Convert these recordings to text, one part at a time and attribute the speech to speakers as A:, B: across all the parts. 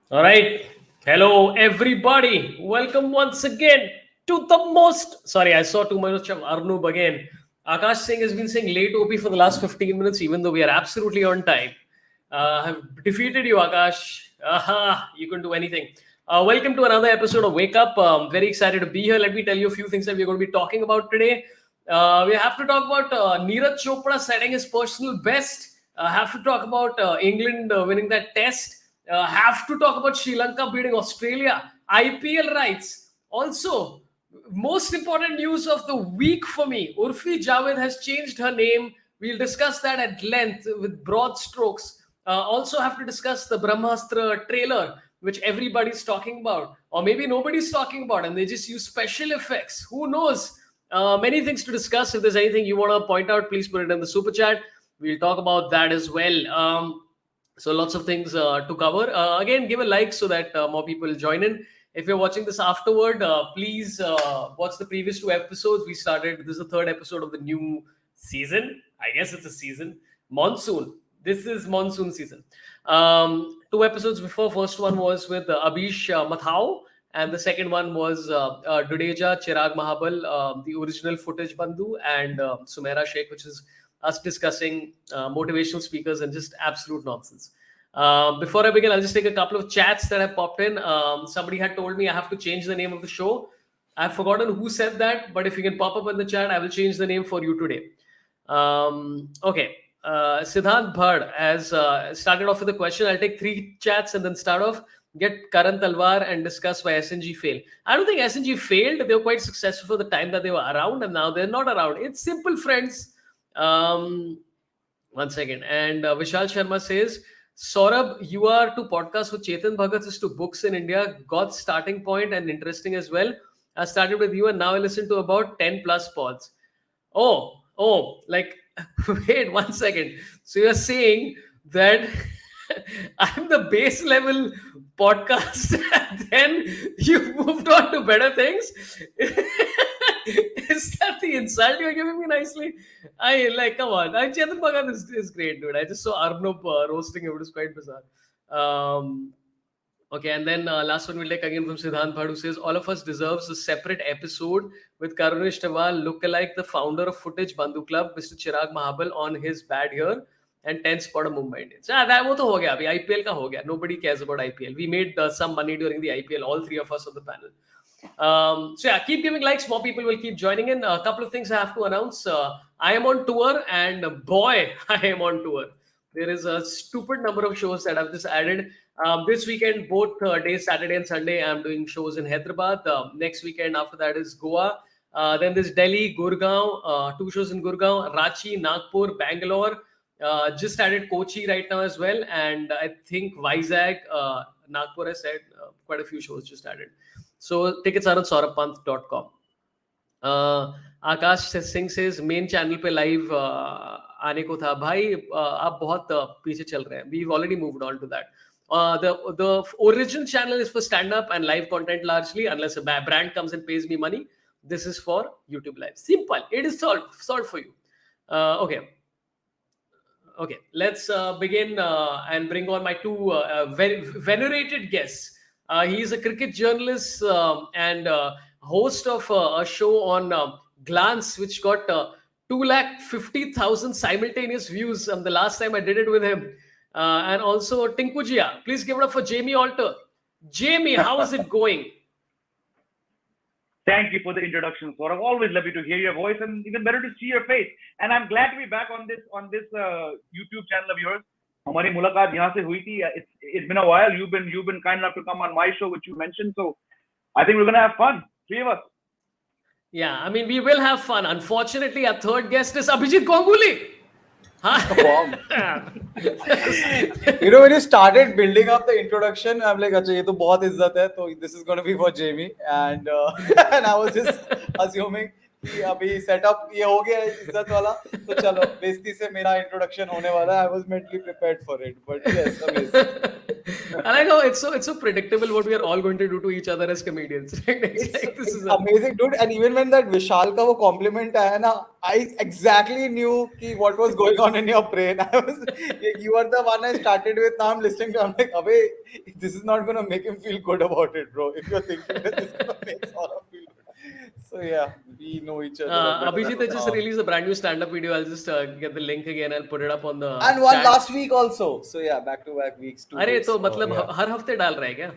A: All right. Hello, everybody. Welcome once again to the most. Sorry, I saw too much of Arnub again. Akash Singh has been saying late OP for the last 15 minutes, even though we are absolutely on time. I've defeated you, Akash. Aha, you can do anything. Welcome to another episode of Wake Up. Very excited to be here. Let me tell you a few things that we're going to be talking about today. We have to talk about Neeraj Chopra setting his personal best. Have to talk about England winning that test. Have to talk about Sri Lanka beating Australia. IPL rights. Also, most important news of the week for me, Urfi Javed has changed her name. We'll discuss that at length with broad strokes. Also, have to discuss the Brahmāstra trailer, which everybody's talking about, or maybe nobody's talking about, and they just use special effects. Who knows? Many things to discuss. If there's anything you want to point out, please put it in the super chat. We'll talk about that as well. So lots of things to cover. Again, give a like so that more people join in. If you're watching this afterward, please watch the previous two episodes. We started. This is the third episode of the new season. I guess it's a season. Monsoon. This is monsoon season. Two episodes before. First one was with Abish Mathau, and the second one was Dudeja, Chirag Mahabal, the original footage Bandhu, and Sumaira Sheikh, which is us discussing motivational speakers and just absolute nonsense. Before I begin, I'll just take a couple of chats that have popped in. Somebody had told me I have to change the name of the show. I've forgotten who said that, but if you can pop up in the chat, I will change the name for you today. Okay. Siddhant Bhad has started off with a question. I'll take three chats and then start off. Get Karan Talwar and discuss why SNG failed. I don't think SNG failed. They were quite successful for the time that they were around, and now they're not around. It's simple, friends. One second. And Vishal Sharma says, Sorabh, you are to podcast with Chetan Bhagat is to books in India. God's starting point and interesting as well. I started with you and now I listen to about 10 plus pods. Like, wait 1 second. So you're saying that I'm the base level podcast and then you've moved on to better things? Is that the insult you're giving me nicely? I like, come on. Chetan Bhagat is great, dude. I just saw Arnab roasting him. It was quite bizarre. Okay, and then last one we'll take again from Siddhant Bhad, who says, all of us deserves a separate episode with Karunish Tawal, lookalike the founder of Footage Bandhu Club, Mr. Chirag Mahabal, on his bad year and 10 spot of Mumbai Indians. That wo to ho gaya abhi. IPL ka ho gaya. Nobody cares about IPL. We made some money during the IPL, all three of us on the panel. So yeah, keep giving likes. More people will keep joining in. A couple of things I have to announce. I am on tour, and boy, I am on tour. There is a stupid number of shows that I've just added. This weekend, both days, Saturday and Sunday, I'm doing shows in Hyderabad. Next weekend after that is Goa. Then there's Delhi, Gurgaon, two shows in Gurgaon, Ranchi, Nagpur, Bangalore. Just added Kochi right now as well. And I think Vizag, Nagpur, I said quite a few shows just added. So tickets are on sorabpanth.com. Akash Singh says main channel पे live आने को था भाई आप बहुत पीछे चल रहे हैं we've already moved on to that. The original channel is for stand up and live content largely, unless a brand comes and pays me money. This is for YouTube live. Simple. It is solved for you. Okay, let's begin and bring on my two venerated guests. He is a cricket journalist and host of a show on Glance, which got 250,000 simultaneous views the last time I did it with him. And also Tinkujia. Please give it up for Jamie Alter. Jamie, how is it going?
B: Thank you for the introduction, Sorabh. Always lovely to hear your voice and even better to see your face. And I'm glad to be back on this YouTube channel of yours. हमारी मुलाकात यहाँ से हुई थी. It's been a while. You've been kind enough to come on my show, which you mentioned. So I think we're gonna have fun. Three of us.
A: Yeah, I mean we will have fun. Unfortunately, our third guest is Abhijit Ganguly.
C: When you started building up the introduction, I'm like, "Acha, ye to bahut izzat hai, so this is going to be for Jamie." And and I was just assuming कि अभी setup ये हो गया है इज्जत वाला, तो चलो बेइज्जती से मेरा इंट्रोडक्शन होने वाला है. I was mentally prepared for it, but yes, amazing.
A: I like how it's so predictable what we are all going to do to each other as comedians. It's like this
C: It's
A: is
C: amazing, dude. And even when that Vishal का वो compliment आया ना, I exactly knew कि what was going on in your brain. You are the one I started with. Now I'm listening to. I'm like, अबे, this is not gonna make him feel good about it, bro. If you're thinking that this is gonna make Sorabh feel good. So yeah, we know each other.
A: Abhijit has just released a brand new stand-up video. I'll just get the link again. I'll put it up on the
C: And one
A: chat.
C: last week also. So yeah, back-to-back weeks. 2
A: अरे
C: days.
A: तो मतलब
C: yeah.
A: हर हफ्ते डाल रहा है क्या?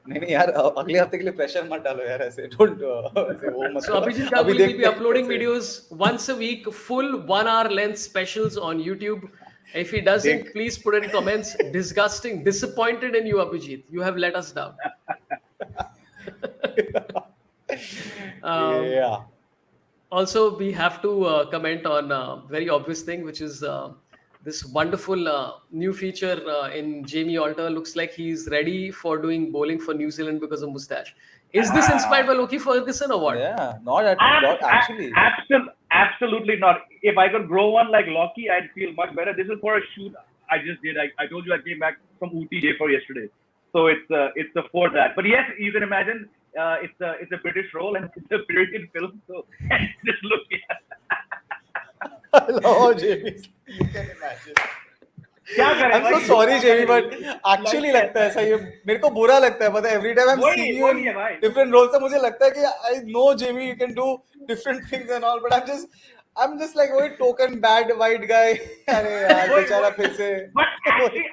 C: नहीं यार, अगले हफ्ते के लिए प्रेशर मत डालो यार, ऐसे डोंट ऐसे वो मत.
A: So Abhijit
C: अभी
A: will be
C: देखते हैं
A: uploading
C: कैसे.
A: videos once a week, full 1 hour length specials on YouTube. If he doesn't,
C: देख.
A: please put in comments. Disgusting, disappointed in you, Abhijit. You have let us down.
C: Yeah.
A: Also, we have to comment on a very obvious thing, which is this wonderful new feature in Jamie Alter. Looks like he's ready for doing bowling for New Zealand because of mustache. Is this inspired by Loki Ferguson or what?
C: Yeah, not actually.
B: Absolutely not. If I could grow one like Loki, I'd feel much better. This is for a shoot I just did. I told you I came back from Ooty day for yesterday, so it's for that. But yes, you can imagine it's a British role and it's a British film. So just look at.
C: Hello, Jamie. You can imagine.
B: क्या करें
C: I'm so
B: भाई?
C: sorry, Jamie, but actually लगता है ऐसा, ये मेरे को बुरा लगता है, पता है. Every time I'm seeing you
B: वही है भाई.
C: in different roles, तो मुझे लगता है कि I know Jamie, you can do different things and all, but I'm just like वही token bad white guy. अरे यार बेचारा फिर से.
B: But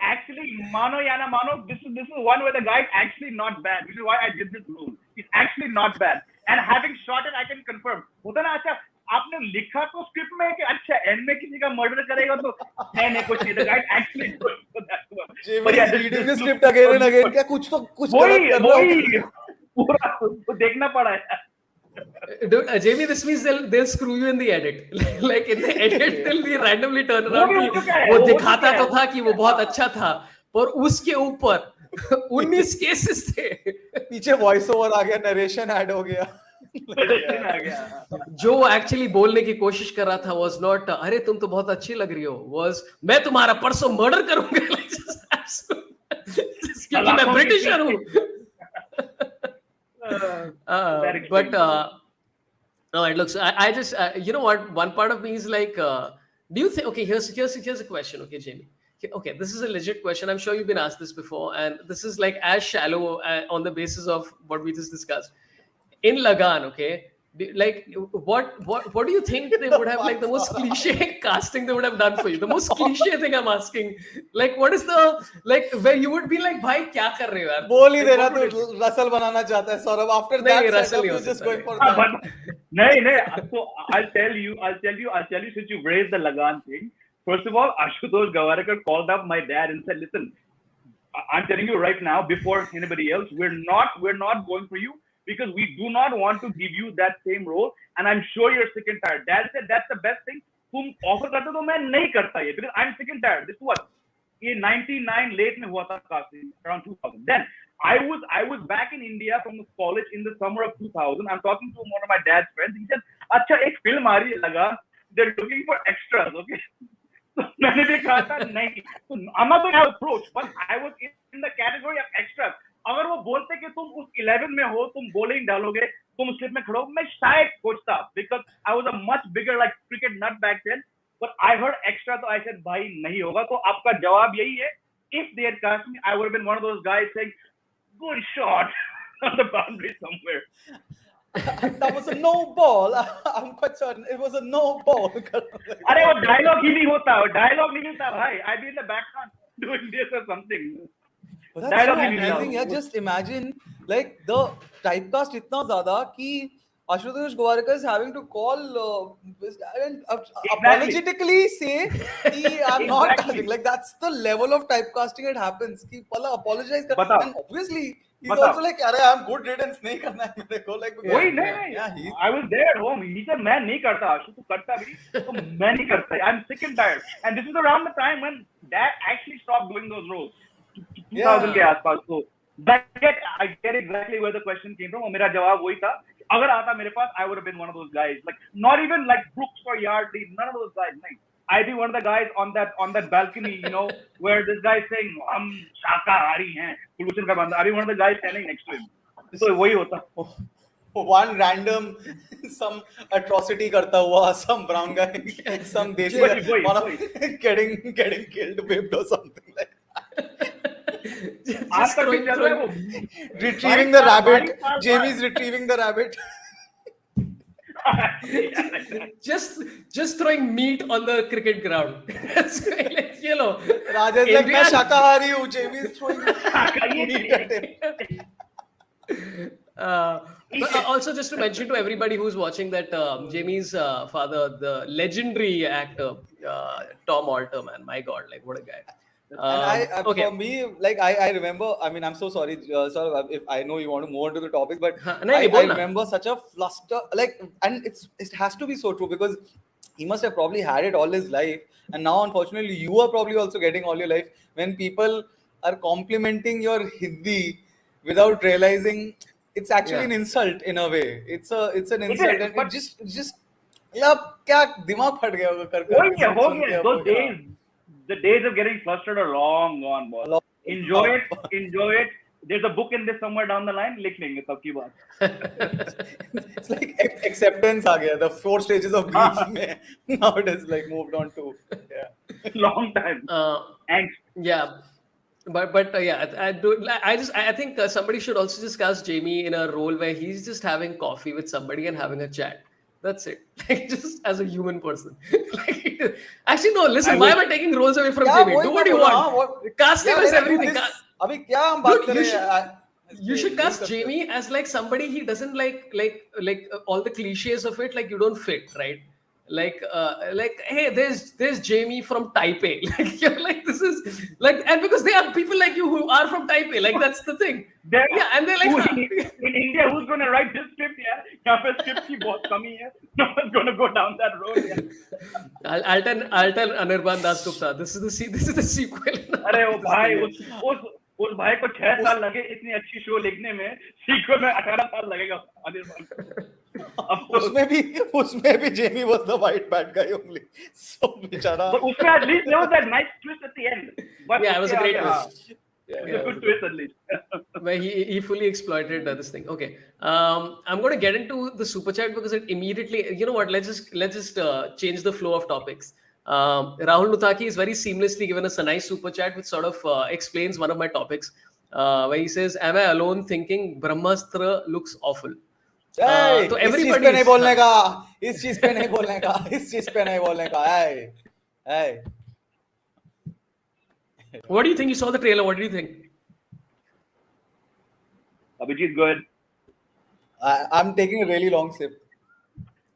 B: actually, mano ya na mano, this is one where the guy is actually not bad. Which is why I did this role. It's actually not bad. And having shot it, I can confirm. होता ना, अच्छा आपने लिखा तो script में कि अच्छा and में किसी का मर्डर करेगा तो नहीं कुछ नहीं. The guy actually good for that one.
C: Jamie is reading the script again and again. क्या कुछ गलत कर रहा हूँ.
B: पूरा तो देखना पड़ा है.
A: Dude, Jamie, this means they'll screw you in the edit. Like in the edit, they'll be randomly turn around कि वो दिखाता तो था कि वो बहुत अच्छा था, पर उसके ऊपर 19 केसेस थे.
C: पीछे वॉइस ओवर आ गया, नरेशन ऐड हो गया.
A: जो एक्चुअली बोलने की कोशिश कर रहा था was not अरे तुम तो बहुत अच्छी लग रही हो, was मैं तुम्हारा परसों मर्डर करूंगा. क्योंकि मैं ब्रिटिशर हूँ. But no, it looks. I just you know what? One part of me is like, do you think? Okay, here's a question. Okay, Jamie. Okay, this is a legit question. I'm sure you've been asked this before, and this is like as shallow on the basis of what we just discussed. In Lagan, okay, like what do you think they would have like the most cliche casting they would have done for you? The most cliche thing I'm asking, like what is the like where you would be like, भाई क्या कर रहे हो यार?
C: बोल ही देना तू Russell बनाना चाहता है Sorabh. After that setup, you're just going for that.
B: नहीं. So I'll tell you. Since you've raised the Lagan thing, first of all, Ashutosh Gavarkar called up my dad and said, "Listen, I'm telling you right now, before anybody else, we're not going for you." Because we do not want to give you that same role, and I'm sure you're sick and tired. Dad said that's the best thing. तुम offer करते तो मैं नहीं करता ये, because I'm sick and tired. This was ये 99 late में हुआ था casting around 2000. Then I was back in India from college in the summer of 2000. I'm talking to one of my dad's friends. He said, अच्छा एक film आ रही है लगा. They're looking for extras, okay? तो मैंने भी कहा था नहीं. So I'm not going to have approach, but I was in the category of extras. अगर वो बोलते कि तुम उस 11 में हो, तुम बॉलिंग डालोगे, तुम स्लिप में खड़ो, मैं शायद सोचता, because I was a much bigger like cricket nut back then, but I heard extra, तो I said भाई नहीं होगा. तो आपका जवाब यही है, if they had cast me, I would have been one of those guys saying, good shot on the boundary somewhere.
C: That was a no ball. I'm quite certain it was a no ball.
B: अरे वो dialogue ही नहीं होता, वो dialogue नहीं मिलता भाई. I'd be in the background doing this or something.
C: But that's so amazing. Yeah, just imagine like the typecast इतना ज़्यादा कि Ashutosh Gavarkar is having to call and apologetically say कि I'm not casting. Like that's the level of typecasting it happens. कि पहला apologize कर. And obviously he's also like अरे I'm good riddance नहीं करना है मेरे को. Like
B: वही नहीं. I was there at home. He said मैं नहीं करता. आशु तू करता भी तो मैं नहीं करता. I'm sick and tired. And this is around the time when Dad actually stopped doing those roles. 2000 के आसपास. So I get exactly where the question came from. और मेरा जवाब वही था. अगर आता मेरे पास, I would have been one of those guys. Like not even like Brooks or Yardley, none of those guys. Like, I'd be one of the guys on that balcony, you know, where this guy is saying, "हम शाकाहारी हैं, pollution का बंदा." I'd be one of the guys standing next to him. तो वही होता.
C: One random some atrocity करता हुआ, some brown guy, some desi getting killed, whipped or something like that.
B: आज तक भी चल रहा है वो.
C: Retrieving the rabbit. Jamie's retrieving the rabbit.
A: just throwing meat on the cricket ground. Like, you know,
C: Rajesh like मैं शाकाहारी हूँ. Jamie's throwing meat at him.
A: But also just to mention to everybody who's watching that Jamie's father, the legendary actor Tom Alter, man, my God, like what a guy.
C: And for me, like I remember, I mean, I'm so sorry, Sorabh, if I know you want to move on to the topic, but I remember such a fluster, like, and it has to be so true because he must have probably had it all his life, and now unfortunately you are probably also getting all your life when people are complimenting your Hindi without realizing it's actually an insult in a way. It's an insult, and it just मतलब क्या दिमाग फट गया होगा कर
B: those days. The days of getting flustered are long gone, boss. Enjoy it. There's a book in this somewhere down the line. लिख लेंगे तब की बात.
C: It's like acceptance आ गया. The 4 stages of grief में now it is like moved on to
B: long time. Thanks.
A: Yeah. But I think somebody should also just cast Jamie in a role where he's just having coffee with somebody and having a chat. That's it. Like, just as a human person. Like, actually, no. Listen, why am I taking roles away from Jamie? Do what you want. Cast him as everything.
C: अभी क्या हम बात कर रहे हैं?
A: You should cast Jamie as like somebody he doesn't like all the cliches of it. Like you don't fit, right? Like hey, there's Jamie from Taipei. Like you're like, this is like, and because there are people like you who are from Taipei, like that's the thing. And they're like,
B: in India, who's going to write this script? Yeah, यहाँ पे script की बहुत कमी है. No one's going to go down that road. Yeah.
A: I'll tell Anirban Das Gupta. This is the sequel.
B: अरे वो भाई उस भाई को 6 साल लगे इतनी अच्छी शो लिखने में, सीक्वल में 18 साल लगेगा
C: उसमें भी Jamie was the white bad guy only. So बेचारा.
B: But उसमें at least there was that nice twist at the end. But
A: yeah, it was a great twist.
B: Yeah, it was a good twist at least.
A: Where he fully exploited this thing. Okay, I'm going to get into the super chat because it immediately, you know what? Let's just change the flow of topics. Rahul Nuthaki is very seamlessly given us a nice super chat which sort of explains one of my topics. Where he says, "Am I alone thinking Brahmāstra looks awful?"
C: तो everybody इस चीज पे नहीं बोलने का. Hey.
A: What do you think? You saw the trailer. What do you think?
B: Abhijit, good.
C: I'm taking a really long sip.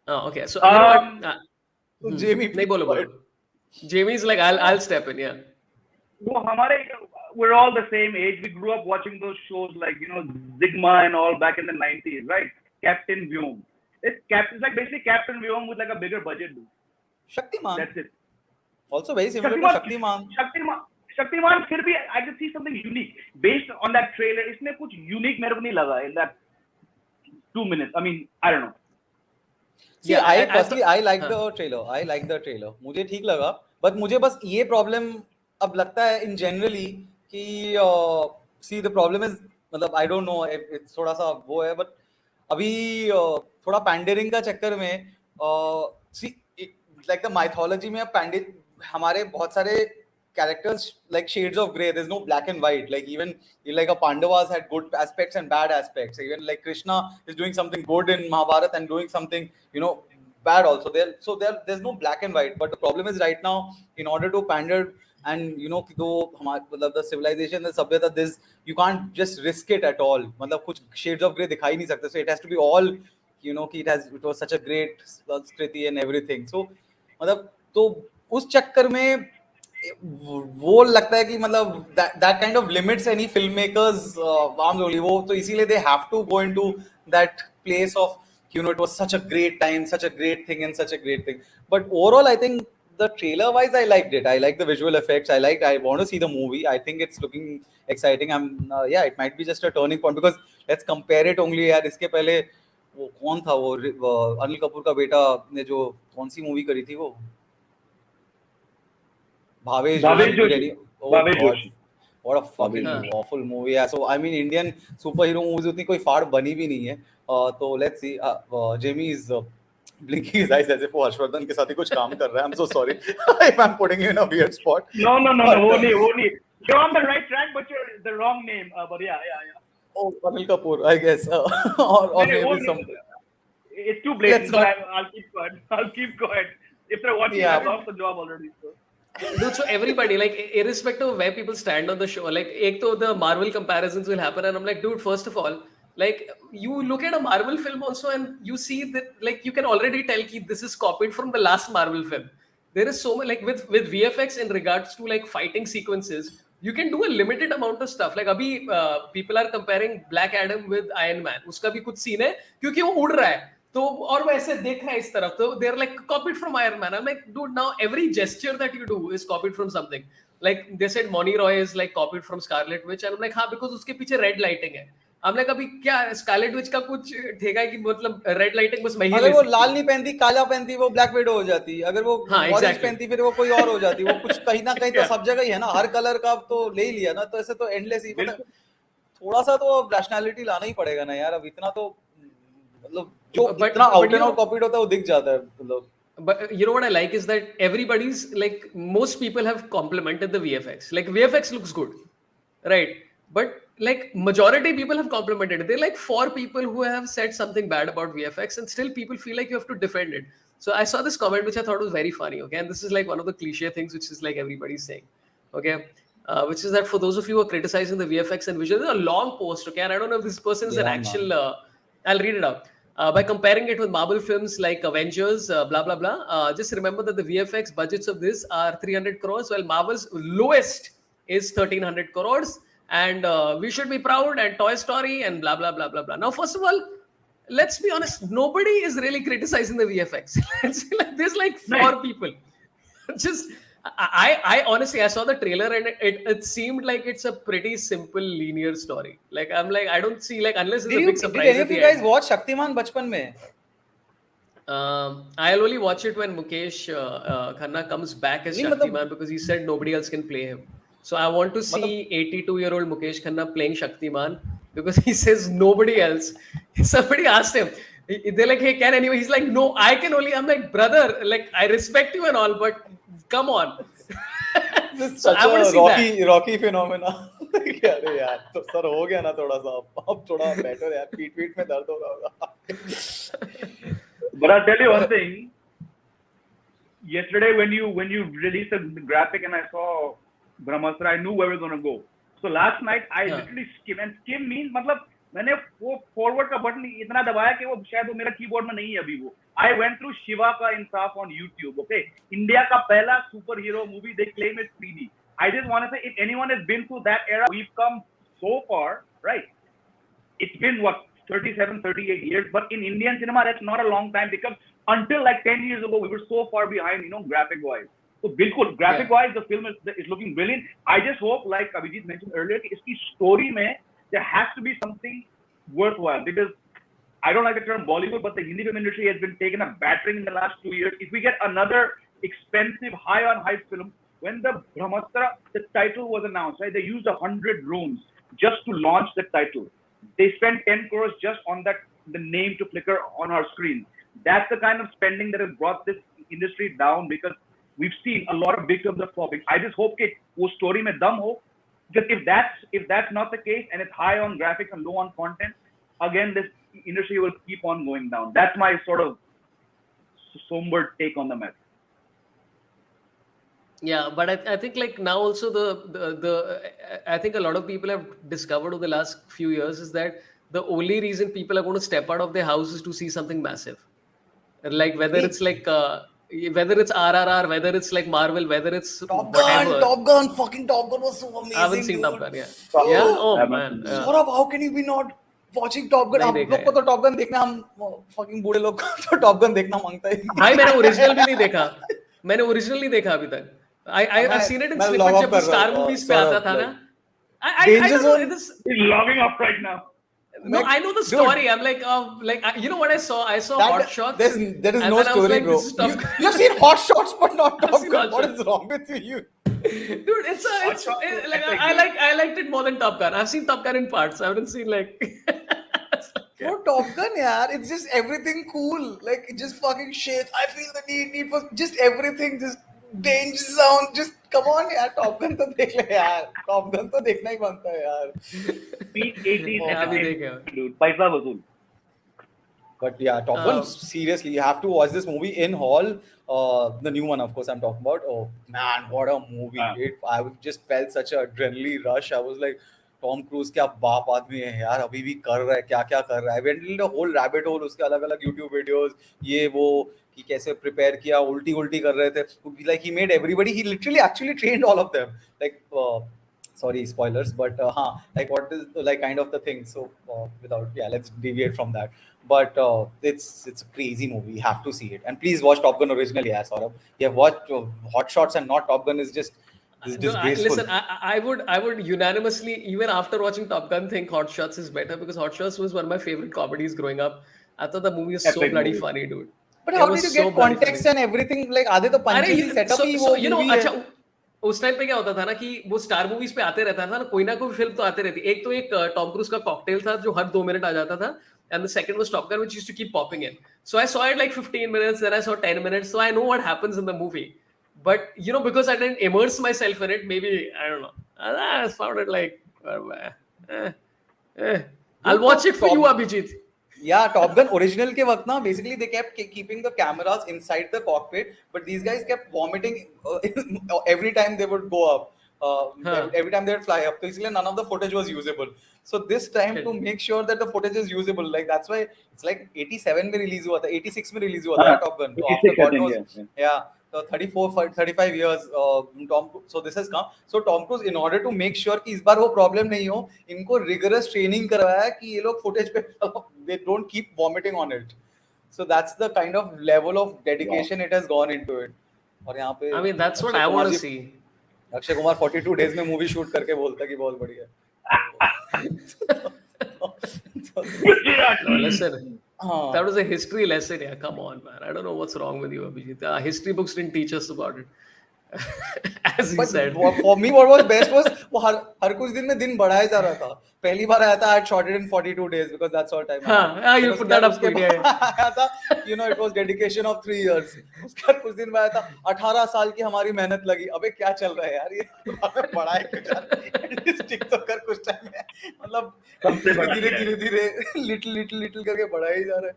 A: Oh, okay. So you know what?
C: Jamie,
A: नहीं बोलो. Jamie's like, I'll step in. Yeah.
B: वो we're all the same age. We grew up watching those shows like, you know, Zigma and all back in the 90s, right? Captain Vyom. It's like basically Captain Vyom with like a bigger budget.
C: Shaktiman.
B: That's it.
C: Also very similar to Shaktiman.
B: Shaktiman, फिर भी I can see something unique based on that trailer. इसमें कुछ unique मेरे को नहीं लगा in that 2 minutes. I mean, I don't know.
C: See, I like the trailer. मुझे ठीक लगा, but मुझे बस ये problem अब लगता है in generally कि see the problem is मतलब I don't know if it's थोड़ा सा वो है, but अभी थोड़ा pandering का चक्कर में see like the mythology में हमारे बहुत सारे characters like shades of grey. There's no black and white. Like even like a Pandavas had good aspects and bad aspects. Even like Krishna is doing something good in Mahabharata and doing something, you know, bad also. There's no black and white. But the problem is right now, in order to pander and you know, the civilization, the sabhyata, this you can't just risk it at all. मतलब कुछ shades of grey दिखाई नहीं सकते. So it has to be all, you know, it was such a great Skriti and everything. So मतलब तो उस चक्कर में वो लगता है कि मतलब that kind of limits any filmmakers arms only. वो तो इसीलिए they have to go into that place of, you know, it was such a great time, such a great thing and such a great thing. But overall I think the trailer wise I liked it. I like the visual effects. I want to see the movie. I think it's looking exciting. It might be just a turning point because let's compare it only यार. इसके पहले वो कौन था वो अनिल कपूर का बेटा ने जो कौन सी मूवी करी थी वो Bhavesh Joshi what a fucking awful movie है. So I mean Indian superhero movies उतनी कोई फाड़ बनी भी नहीं है. तो let's see. Jamie is blinking his eyes as if वो हर्षवर्धन के साथ ही कुछ काम कर रहा है. I'm so sorry if I'm putting you in a weird spot.
B: No, वो नहीं. You're on the right track, but you're the wrong name. But yeah.
C: Oh, Anil Kapoor, I guess. or maybe some.
B: It's too blatant. I'll keep quiet. If they're watching, I've lost the job already. So.
A: Dude, so everybody, like, irrespective of where people stand on the show, like, the Marvel comparisons will happen, and I'm like, dude, first of all, like, you look at a Marvel film also, and you see that, like, you can already tell that this is copied from the last Marvel film. There is so much, like, with VFX in regards to, like, fighting sequences, you can do a limited amount of stuff. Like, abhi, people are comparing Black Adam with Iron Man. Uska bhi kuch scene hai, क्योंकि वो उड़ रहा है. तो और वो ऐसे देख रहा है इस तरफ, तो they are like copied from Iron Man. I'm like, dude, now every gesture that you do is copied from something. Like they said Monty Roy is like copied from Scarlet Witch, and I'm like, हाँ, because उसके पीछे red lighting है. I'm like, अभी क्या Scarlet Witch का कुछ ठेका है कि मतलब red lighting बस मैं ही ले सकती.
C: अगर वो लाल नहीं पहनती, काला पहनती, वो Black Widow हो जाती. अगर वो ऑरेंज पहनती, फिर वो कोई और हो जाती. वो कुछ कहीं ना कहीं तो सब जगह ही है ना, हर कलर का तो ले ही लिया ना, तो ऐसे तो एंडलेस ही. थोड़ा सा तो रैशनैलिटी लाना ही पड़ेगा ना यार. अब इतना तो मतलब जो इतना आउट एंड आउट कॉपीड होता है वो दिख जाता है मतलब.
A: But you know what I like is that everybody's like, most people have complimented the VFX. Like VFX looks good, right? But like majority people have complimented it. They're like 4 people who have said something bad about VFX, and still people feel like you have to defend it. So I saw this comment which I thought was very funny. Okay, and this is like one of the cliche things which is like everybody's saying. Okay. Which is that for those of you who are criticizing the VFX and visual, it's a long post. Okay, and I don't know if this person is an actual. I'll read it out. By comparing it with Marvel films like Avengers, blah, blah, blah, just remember that the VFX budgets of this are 300 crores, while Marvel's lowest is 1300 crores. And we should be proud, and Toy Story, and blah, blah, blah, blah, blah. Now, first of all, let's be honest, nobody is really criticizing the VFX. There's like 4 people. Just... I honestly, I saw the trailer and it seemed like it's a pretty simple linear story. Like I'm like, I don't see like, unless it's a big surprise.
C: Did any of you guys watch Shaktiman bachpan mein?
A: I'll only watch it when Mukesh Khanna comes back as Shaktiman, because he said nobody else can play him. So I want to see 82-year-old Mukesh Khanna playing Shaktiman, because he says nobody else. Somebody asked him, they're like, hey, can anyone? He's like, no, I can only. I'm like, brother, like I respect you and all, but come on.
C: This is such a Rocky phenomena. अरे यार, तो sir हो गया ना थोड़ा सा. अब थोड़ा better यार, पीठ में दर्द हो रहा होगा.
B: But I'll tell you one thing. Yesterday when you released the graphic and I saw Brahmāstra, I knew where we were going to go. So last night I literally skim means मतलब मैंने वो forward का button इतना दबाया कि वो शायद वो मेरा keyboard में नहीं है अभी वो. I went through Shiva का Insaf on YouTube. Okay, India का पहला superhero movie, they claim it's 3D. I just want to say, if anyone has been through that era, we've come so far, right? It's been what, 37, 38 years, but in Indian cinema, that's not a long time, because until like 10 years ago, we were so far behind, graphic-wise. So, bilkul, graphic-wise, the film is looking brilliant. I just hope, like Abhijit mentioned earlier, that iski story mein, there has to be something worthwhile, because I don't like the term Bollywood, but the Hindi film industry has been taken a battering in the last 2 years. If we get another expensive, high-on-hype film, when the Brahmāstra, the title was announced, right? They used 100 drones just to launch the title. They spent 10 crores just on the name to flicker on our screen. That's the kind of spending that has brought this industry down, because we've seen a lot of big films are flopping. I just hope that wo story mein dum ho, because if that's not the case and it's high on graphics and low on content, again this industry will keep on going down. That's my sort of somber take on the matter.
A: Yeah, but I think like now also I think a lot of people have discovered over the last few years is that the only reason people are going to step out of their house is to see something massive. Like whether it's like whether it's RRR, whether it's like Marvel, whether it's
C: Top Gun, fucking Top Gun was so amazing.
A: I haven't seen
C: dude.
A: Top Gun, yeah. Oh man.
C: Sorabh, how can you be not watching Top Gun? हम लोग को तो Top Gun देखना, हम fucking बूढ़े लोग को तो Top Gun देखना मांगता है.
A: भाई मैंने ओरिजिनल भी नहीं देखा. मैंने ओरिजिनल नहीं देखा अभी तक. I've seen it in snippets जब Star movies पे आता था ना.
B: He's logging off right now.
A: No, I know the story. I'm like, you know what I saw? I saw Hot Shots.
C: There is
A: and
C: no
A: then I was
C: story,
A: like,
C: bro.
A: this is Top Gun.
C: You've seen Hot Shots, but not
A: I've
C: Top
A: seen
C: Gun.
A: Hot
C: What
A: Shots.
C: is wrong with you?
A: Dude,
B: Hot Shots is
A: like
B: epic,
A: I liked it more than Top Gun. I've seen Top Gun in parts. I haven't seen like.
C: Bro, Top Gun, yaar. It's just everything cool. Like, it just fucking shit. I feel the need for just everything. Just danger zone. Just come on, yaar. Top Gun to dekh le, yaar. Top Gun to dekhna hi banta hai, yaar.
B: peak 80s
A: हाँ, अभी
B: entertainment,
A: देखे।
B: dude. पैसा वसूल.
C: But yeah, Top Gun, seriously, you have to watch this movie in hall. The new one, of course, I'm talking about. Oh man, what a movie! I just felt such an adrenaline rush. I was like, Tom Cruise क्या बाप आदमी है यार, अभी भी कर रहा है, क्या क्या कर रहा है. I went into the whole rabbit hole, उसके अलग अलग YouTube videos, ये वो कि कैसे prepare किया, उल्टी उल्टी कर रहे थे. Like he made everybody, he literally actually trained all of them. Like sorry, spoilers, but like what is like kind of the thing. So let's deviate from that. But it's a crazy movie. You have to see it, and please watch Top Gun originally. Yeah, Sorabh. You have watched Hot Shots and not Top Gun is just disgraceful.
A: Listen, I would unanimously, even after watching Top Gun, think Hot Shots is better because Hot Shots was one of my favorite comedies growing up. I thought the movie was so
B: Epic
A: bloody
B: movie.
A: funny, dude.
C: But
A: It
C: how
A: was
C: did you
A: so
C: get
A: bloody
C: context
A: funny.
C: and everything? Like आधे तो
A: अरे
C: पंचायती setup ही वो
A: you know,
C: movie है.
A: अच्छा उस time पे क्या होता था ना कि वो स्टार मूवीज पे आते रहता था ना, कोई ना कोई फिल्म तो आते रहती. एक तो एक टॉम क्रूज का कॉकटेल था जो हर 2 मिनट आ जाता था, and the second was Top Gun, which used to keep popping in. So I saw it like 15 minutes, then I saw 10 minutes, so I know what happens in the movie. But you know, because I didn't immerse myself in it, maybe I don't know. I found it like, I'll watch it for you, Abhijit.
C: Yeah, Top Gun original के वक्त ना basically they kept keeping the cameras inside the cockpit, but these guys kept vomiting every time they would go up. Every time they would fly up. So इसलिए none of the footage was usable. So this time to make sure that the footage is usable, like that's why it's like 87 में release हुआ था, 86 में release हुआ था Top Gun. So after God knows, yeah. So 35 years so this has come. So Tom Cruise, in order to make sure कि इस बार वो problem नहीं हो, इनको rigorous training करवाया कि ये लोग footage पे they don't keep vomiting on it. So that's the kind of level of dedication it has gone into it. और यहाँ पे
A: I mean, that's what I want to see.
C: Akshay Kumar 42 days में movie shoot करके बोलता कि बहुत बढ़िया.
A: No, listen. That was a history lesson. Yeah, come on, man. I don't know what's wrong with you, Abhijit. History books didn't teach us about it. As he said.
C: For me, what was best was वो हर कुछ दिन में दिन बढ़ाया जा रहा था. पहली बार आया था, I had shot it in 42 days because that's all time.
A: हाँ, you put that up.
C: आया था, you know, it was dedication of 3 years. उसके बाद कुछ दिन में आया था, 18 साल की हमारी मेहनत लगी. अबे क्या चल रहा है यार ये? बढ़ाए कुछ stick तो कर कुछ टाइम में. मतलब धीरे little करके बढ़ाया जा रहा है.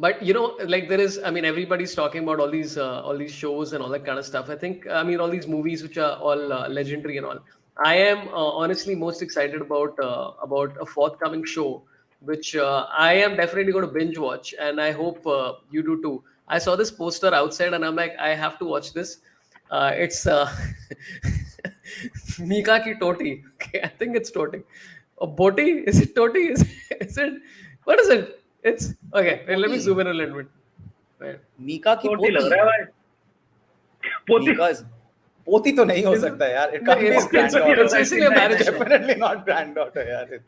A: But you know, like there is, I mean, everybody's talking about all these shows and all that kind of stuff. I think, I mean, all these movies which are all legendary and all. I am honestly most excited about a forthcoming show, which I am definitely going to binge watch, and I hope you do too. I saw this poster outside, and I'm like, I have to watch this. It's Mika ki Toti. Okay, I think it's Toti. Boti? Is it Toti? Is it? What is it? It's okay. Wait, let me zoom in a little bit. Wait.
C: Mika की
B: पोती लग रहा है भाई.
C: पोती तो नहीं हो सकता यार. It can't be his granddaughter.
A: It's basically a marriage show.
C: Definitely not granddaughter यार.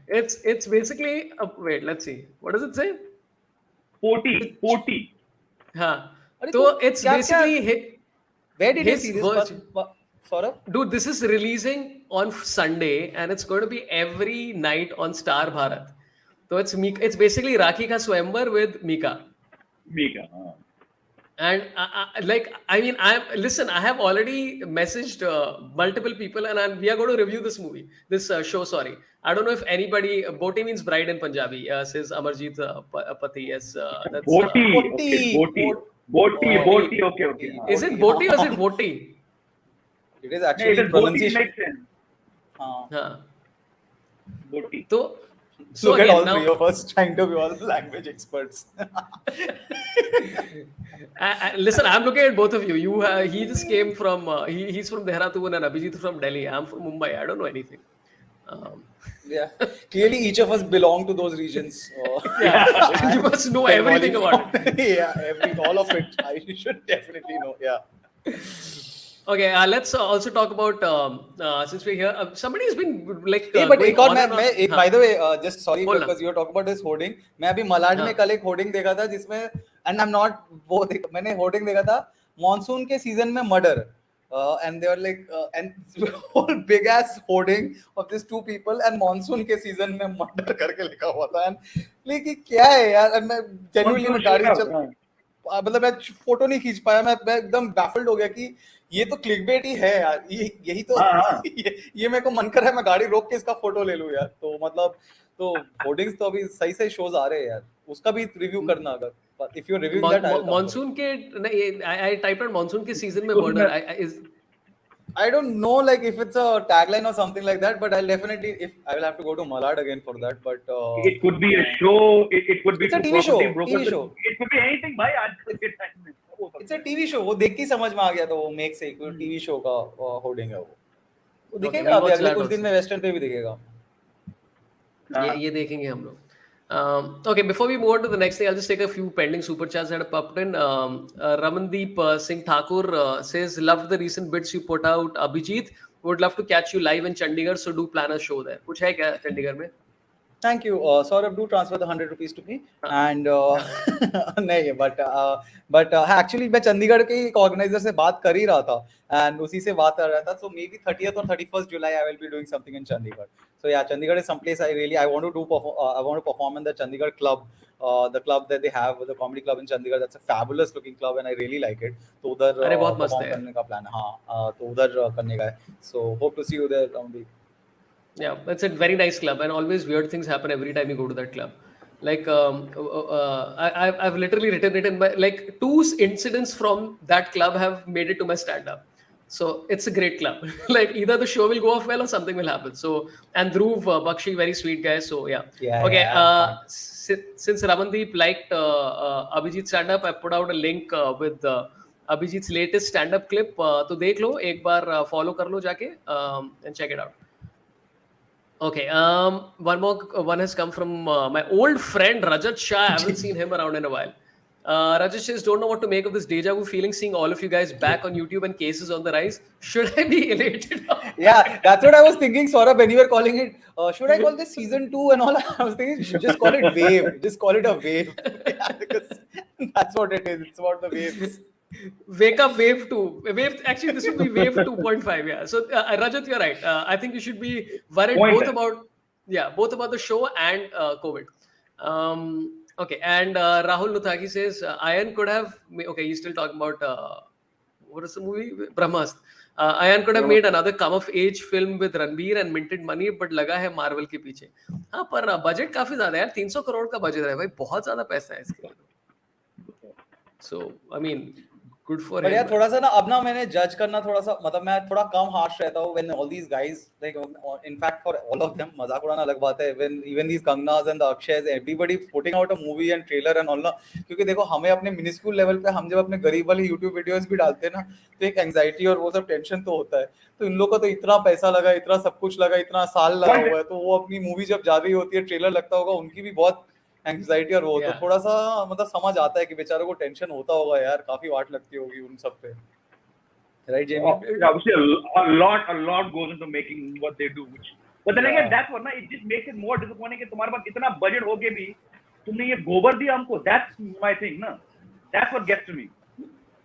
A: It's basically wait. Let's see. What does it say?
B: पोती.
A: हाँ. So it's basically
C: where did you see this? Sorabh?
A: Dude, this is releasing on Sunday, and it's going to be every night on Star Bharat. So it's Mika. It's basically Rakhi Ka Swayamvar with Mika. And I have already messaged multiple people, and we are going to review this show. Sorry, I don't know if anybody. Boti means bride in Punjabi. Says Amarjit Pati. Yes, that's
B: Boti. Okay.
A: Is it Boti or is it Boti?
C: It is actually pronunciation.
B: Boti.
A: So
C: look at
A: again,
C: all three of us trying to be all language experts.
A: Listen, I'm looking at both of you. He just came from he's from Dehradun and Abhijit from Delhi. I'm from Mumbai. I don't know anything.
C: Yeah, clearly each of us belong to those regions.
A: You must know everything about it.
C: Yeah, all of it. I should definitely know. Yeah.
A: Okay, let's also talk about since we're here. Somebody's been like
C: but
A: going
C: एक और
A: on and on.
C: मैं by the way just sorry
A: बोलना.
C: because you were talking about this hoarding. मैं अभी मलाड में
A: हाँ.
C: कल एक होर्डिंग देखा था जिसमें and I'm not वो मैंने होर्डिंग देखा था मॉनसून के सीजन में murder and they were like and whole big ass hoarding of these two people and monsoon के सीजन में मर्डर करके लिखा हुआ था and लेकिन क्या है यार and मैं genuinely मैं गाड़ी चल मतलब मैं फोटो नहीं खींच पाया मैं एकदम बैफल्ड हो गया कि ये तो क्लिकबेट ही है यार यही तो ये मेरे को मन कर रहा है मैं गाड़ी रोक के इसका फोटो ले लूं यार तो मतलब तो होर्डिंग्स तो अभी सही सही शोज आ रहे हैं यार उसका भी रिव्यू करना अगर if you reviewing that
A: monsoon के आई टाइप्ड मॉनसून के सीजन में murder is
C: I don't know like if it's a tagline or something like that, but I'll definitely if I will have to go to Malad again for that. But
B: it could be a show. It could be
C: it's a TV show.
B: TV show. It could be anything. भाई आज के time में
C: it's a TV show. वो देख के समझ में आ गया तो वो मेक से एक TV show का होर्डिंग है वो दिखेगा अभी अगले कुछ दिन में वेस्टर्न पे भी दिखेगा
A: ये देखेंगे हम लोग. Okay, before we move on to the next thing, I'll just take a few pending super chats that have popped in. Ramandeep Singh Thakur says, loved the recent bits you put out. Abhijit, would love to catch you live in Chandigarh, so do plan a show there. कुछ है क्या चंडीगढ़ में?
C: Thank you. Sorabh, do transfer the 100 rupees to me. And नहीं but actually मैं चंडीगढ़ के एक organiser से बात कर ही रहा था and उसी से बात कर रहा था. So maybe 30th or 31st July I will be doing something in Chandigarh. So yeah, Chandigarh is someplace I want to do I want to perform in the Chandigarh club. The club that they have, the comedy club in Chandigarh, that's a fabulous looking club and I really like it. तो उधर perform करने का plan है. हाँ, तो उधर करने का है. So hope to see you there, Ramandeep.
A: Yeah, it's a very nice club, and always weird things happen every time you go to that club. Like I've literally written it in my like 2 incidents from that club have made it to my stand-up. So it's a great club. Like either the show will go off well or something will happen. So and Dhruv Bakshi, very sweet guy. So yeah. Okay. Since Ramandeep liked Abhijit's stand-up, I put out a link with Abhijit's latest stand-up clip. तो देख लो एक बार follow कर लो जाके and check it out. Okay, one has come from my old friend Rajat Shah. I haven't seen him around in a while. Rajat says, don't know what to make of this deja vu feeling, seeing all of you guys back on YouTube and cases on the rise. Should I be elated?
C: Yeah, that's what I was thinking, Sorabh, when you were calling it. Should I call this season 2 and all? I was thinking, just call it wave. Just call it a wave. Yeah, because that's what it is. It's about the waves.
A: Wake up wave 2. Actually this would be wave 2.5. Yeah, so Rajat, you're right. I think you should be worried both about the show and COVID. Okay, and Rahul Nuthagi says Ayan could have he's still talking about what is the movie Brahmāstra. Ayan could have made another come of age film with Ranbir and minted money, but लगा है Marvel के पीछे. हाँ, पर budget काफी ज्यादा है यार. 300 करोड़ का बजट है भाई, बहुत ज्यादा पैसा है इसके लिए. So I mean, good for him.
C: यार थोड़ा सा ना अब ना मैंने जज करना थोड़ा सा मतलब मैं थोड़ा कम हार्श रहता हूँ when all these guys like in fact for all of them मजाक उड़ाना अलग बात है when even these Kangnas and the Akshay's everybody putting out a movie and trailer and all ना क्योंकि देखो हमें अपने मिनिस्क्यूल लेवल पे हम जब अपने गरीब वाले YouTube वीडियोस भी डालते हैं ना तो एक एंजाइटी और वो सब टेंशन तो होता है तो इन लोगों को तो इतना पैसा लगा इतना सब कुछ लगा इतना साल लगा हुआ है तो वो अपनी मूवी जब जा रही होती है ट्रेलर लगता होगा उनकी भी बहुत एंग्जाइटी और वो तो थोड़ा सा मतलब समझ आता है कि बेचारों को टेंशन होता होगा यार काफी वाट लगती होगी उन सब पे right Jamie
B: obviously a lot goes into making what they do but then again that's what it just makes it more disappointing कि तुम्हारे पास इतना बजट होके भी तुमने ये गोबर दिया हमको that's my thing ना that's what gets to me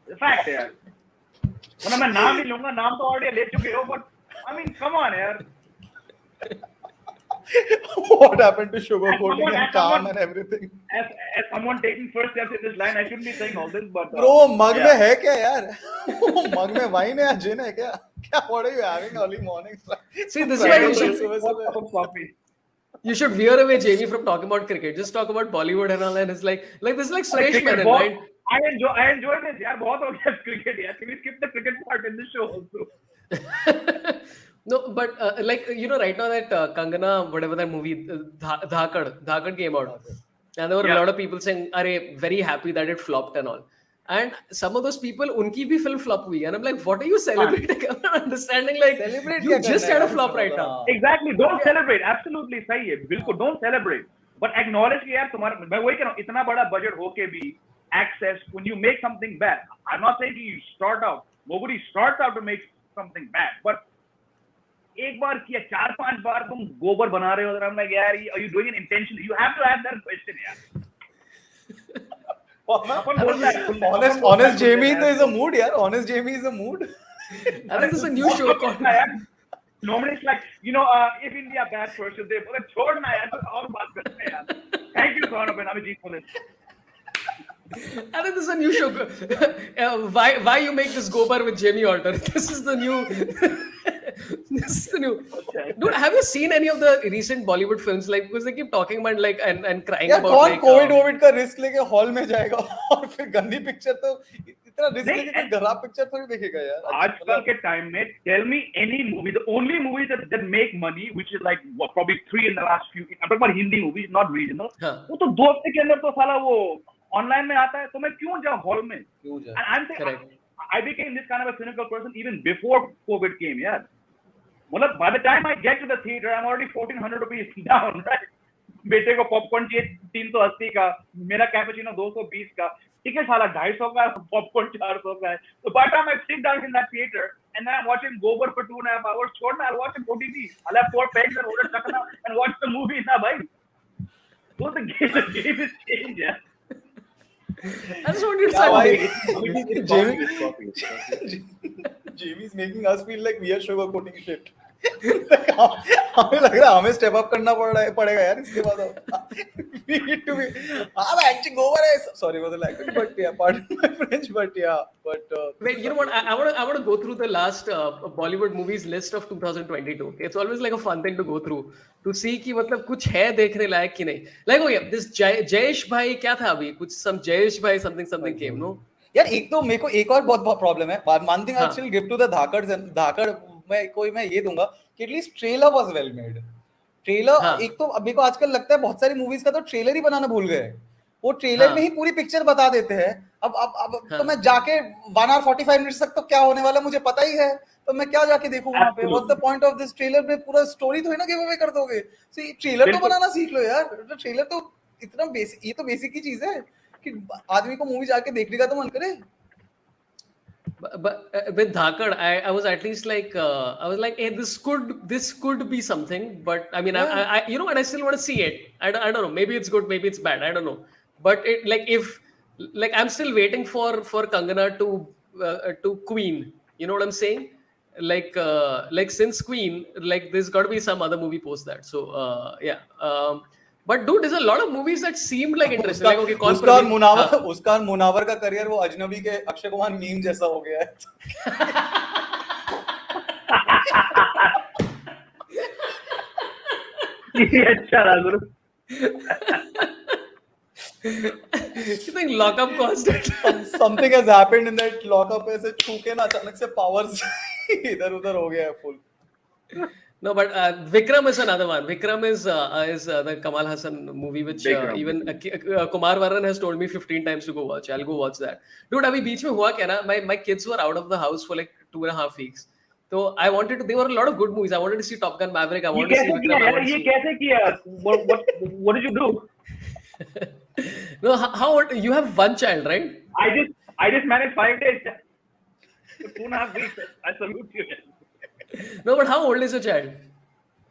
B: the fact है यार वरना मैं नाम नहीं लूंगा नाम तो ऑलरेडी ले चुके हो but I mean come on यार
C: what happened to sugar coating and calm and everything
B: as someone taking first steps in this line I shouldn't be saying all this but
C: bro mug में है क्या यार mug में wine है या gin है क्या what are you having early mornings
A: see this is why you should veer away Jamie from talking about cricket just talk about Bollywood and all and it's like this is like Suresh Menon right
B: I enjoy this yaar bahut ho gaya cricket yaar can we skip the cricket part in this show also
A: No, but like right now that Kangana, whatever that movie, Dhakad came out, and there were a lot of people saying, "Are very happy that it flopped and all." And some of those people, unki bhi film flop hui, and I'm like, "What are you celebrating?" I'm not understanding. Like, you just had a flop right now.
B: Exactly. Don't celebrate. Absolutely, सही है. बिल्कुल don't celebrate. But acknowledge कि यार तुम्हारा मैं वही कह रहा हूँ इतना बड़ा budget होके भी access when you make something bad. I'm not saying you start out Nobody starts out to make something bad, but एक बार किया 4-5 बार तुम गोबर बना रहे हो, I'm like, यार, are you doing it intentionally? You have to ask that question, यार.
C: Honest Jamie is a mood, yaar. Honest Jamie is a mood.
A: And this is a new show called.
B: Normally it's like, if India bad person, they बोले छोड़ना यार, और बात करते हैं यार. Thank you, Sorabh and Abhijit, for this.
A: And this is a new show. Why you make this gobar with Jamie Alter? This is the new. This is the new. Dude, have you seen any of the recent Bollywood films? Like, because they keep talking about like and crying
C: यार
A: about
C: कौन
A: like.
C: Covid का risk लेके hall में जाएगा और फिर गंदी picture तो इतना रिस्क लेके कोई खराब पिक्चर थोड़ी देखेगा यार.
B: आजकल के टाइम में tell me any movie, the only movies that make money, which is like what, probably 3 in the last few. I'm talking about Hindi movies, not regional. वो तो 2 हफ्ते के अंदर तो साला वो ऑनलाइन में आता है, तो मैं क्यों जाऊं हॉल में? And I'm saying, I became this kind of a cynical person even before COVID came, यार. मतलब by the time I get to the theater, I'm already 1,400 rupees down, right? बेटे को पॉपकॉर्न चाहिए 380 का, मेरा कैपेचिनो 220 का, ticket साला 250 का, पॉपकॉर्न 400 का है. So by the time I sit down in that theater and then I'm watching Gobar for 2.5 hours, छोड़ना, I'll watch it OTT. I'll have 4 pegs and order chakna and watch the movie, ना भाई. So the game is changed, yeah.
A: I just wanted to say.
C: Jamie's making us feel like we are sugarcoating shit. हमें लग रहा है हमें step up करना पड़ेगा यार इसके बाद. We need to be. I'm acting over it. Sorry for the language, but yeah, pardon my French, but yeah, but.
A: Wait, you know what? I want to go through the last Bollywood movies list of 2022. Okay? It's always like a fun thing to go through to see कि मतलब कुछ है देखने लायक कि नहीं. Like oh yeah, this Jayesh भाई क्या था अभी? कुछ some Jayesh भाई something came, no?
C: यार एक तो मेरे को एक और बहुत प्रॉब्लम है. One thing I'll still give to the धाकड़ मैं ये दूंगा कि at least trailer was well made. Trailer एक तो अभी को आजकल लगता है बहुत सारी मूवीज का तो ट्रेलर ही बनाना भूल गए. वो ट्रेलर में ही पूरी पिक्चर बता देते हैं. अब तो मैं जाके 1 hour 45 मिनट्स तक तो क्या होने वाला मुझे पता ही है, तो मैं क्या जाके देखूं वहां पे. What's the point of this trailer में पूरा स्टोरी तो है ना गिव अवे कर दोगे. सो ट्रेलर तो बनाना सीख लो यार. ट्रेलर तो इतना बेसिक, ये तो बेसिक की चीज है कि आदमी को मूवी जाके देखने का तो मन करे.
A: But with Dhakad, I was at least like I was like, hey, this could be something. But I mean, I you know what, I still want to see it. I don't know. Maybe it's good, maybe it's bad. I don't know. But it like I'm still waiting for Kangana to Queen. You know what I'm saying? Like since Queen, like there's got to be some other movie post that. So yeah. But dude, there's a lot of movies that seemed like interesting. Like okay,
C: उसका मुनावर का career वो अजनबी के Akshay Kumar meme जैसा हो गया है.
B: ये अच्छा रहा गुरु.
A: You think lockup caused it?
C: Something has happened in that lockup. ऐसे छूके ना अचानक से powers इधर उधर हो गया है full.
A: No, but Vikram is another one. Vikram is the Kamal Hassan movie, which even Kumar Varan has told me 15 times to go watch. I'll go watch that. Dude, अभी बीच में हुआ क्या ना? My kids were out of the house for like 2.5 weeks. So I wanted to. There were a lot of good movies. I wanted to see Top Gun Maverick. I wanted to see Vikram.
B: ये कैसे किया? What did you do?
A: No, how old? You have one child, right?
B: I just managed 5 days. 2.5 weeks. I salute you.
A: No, but how old is your child?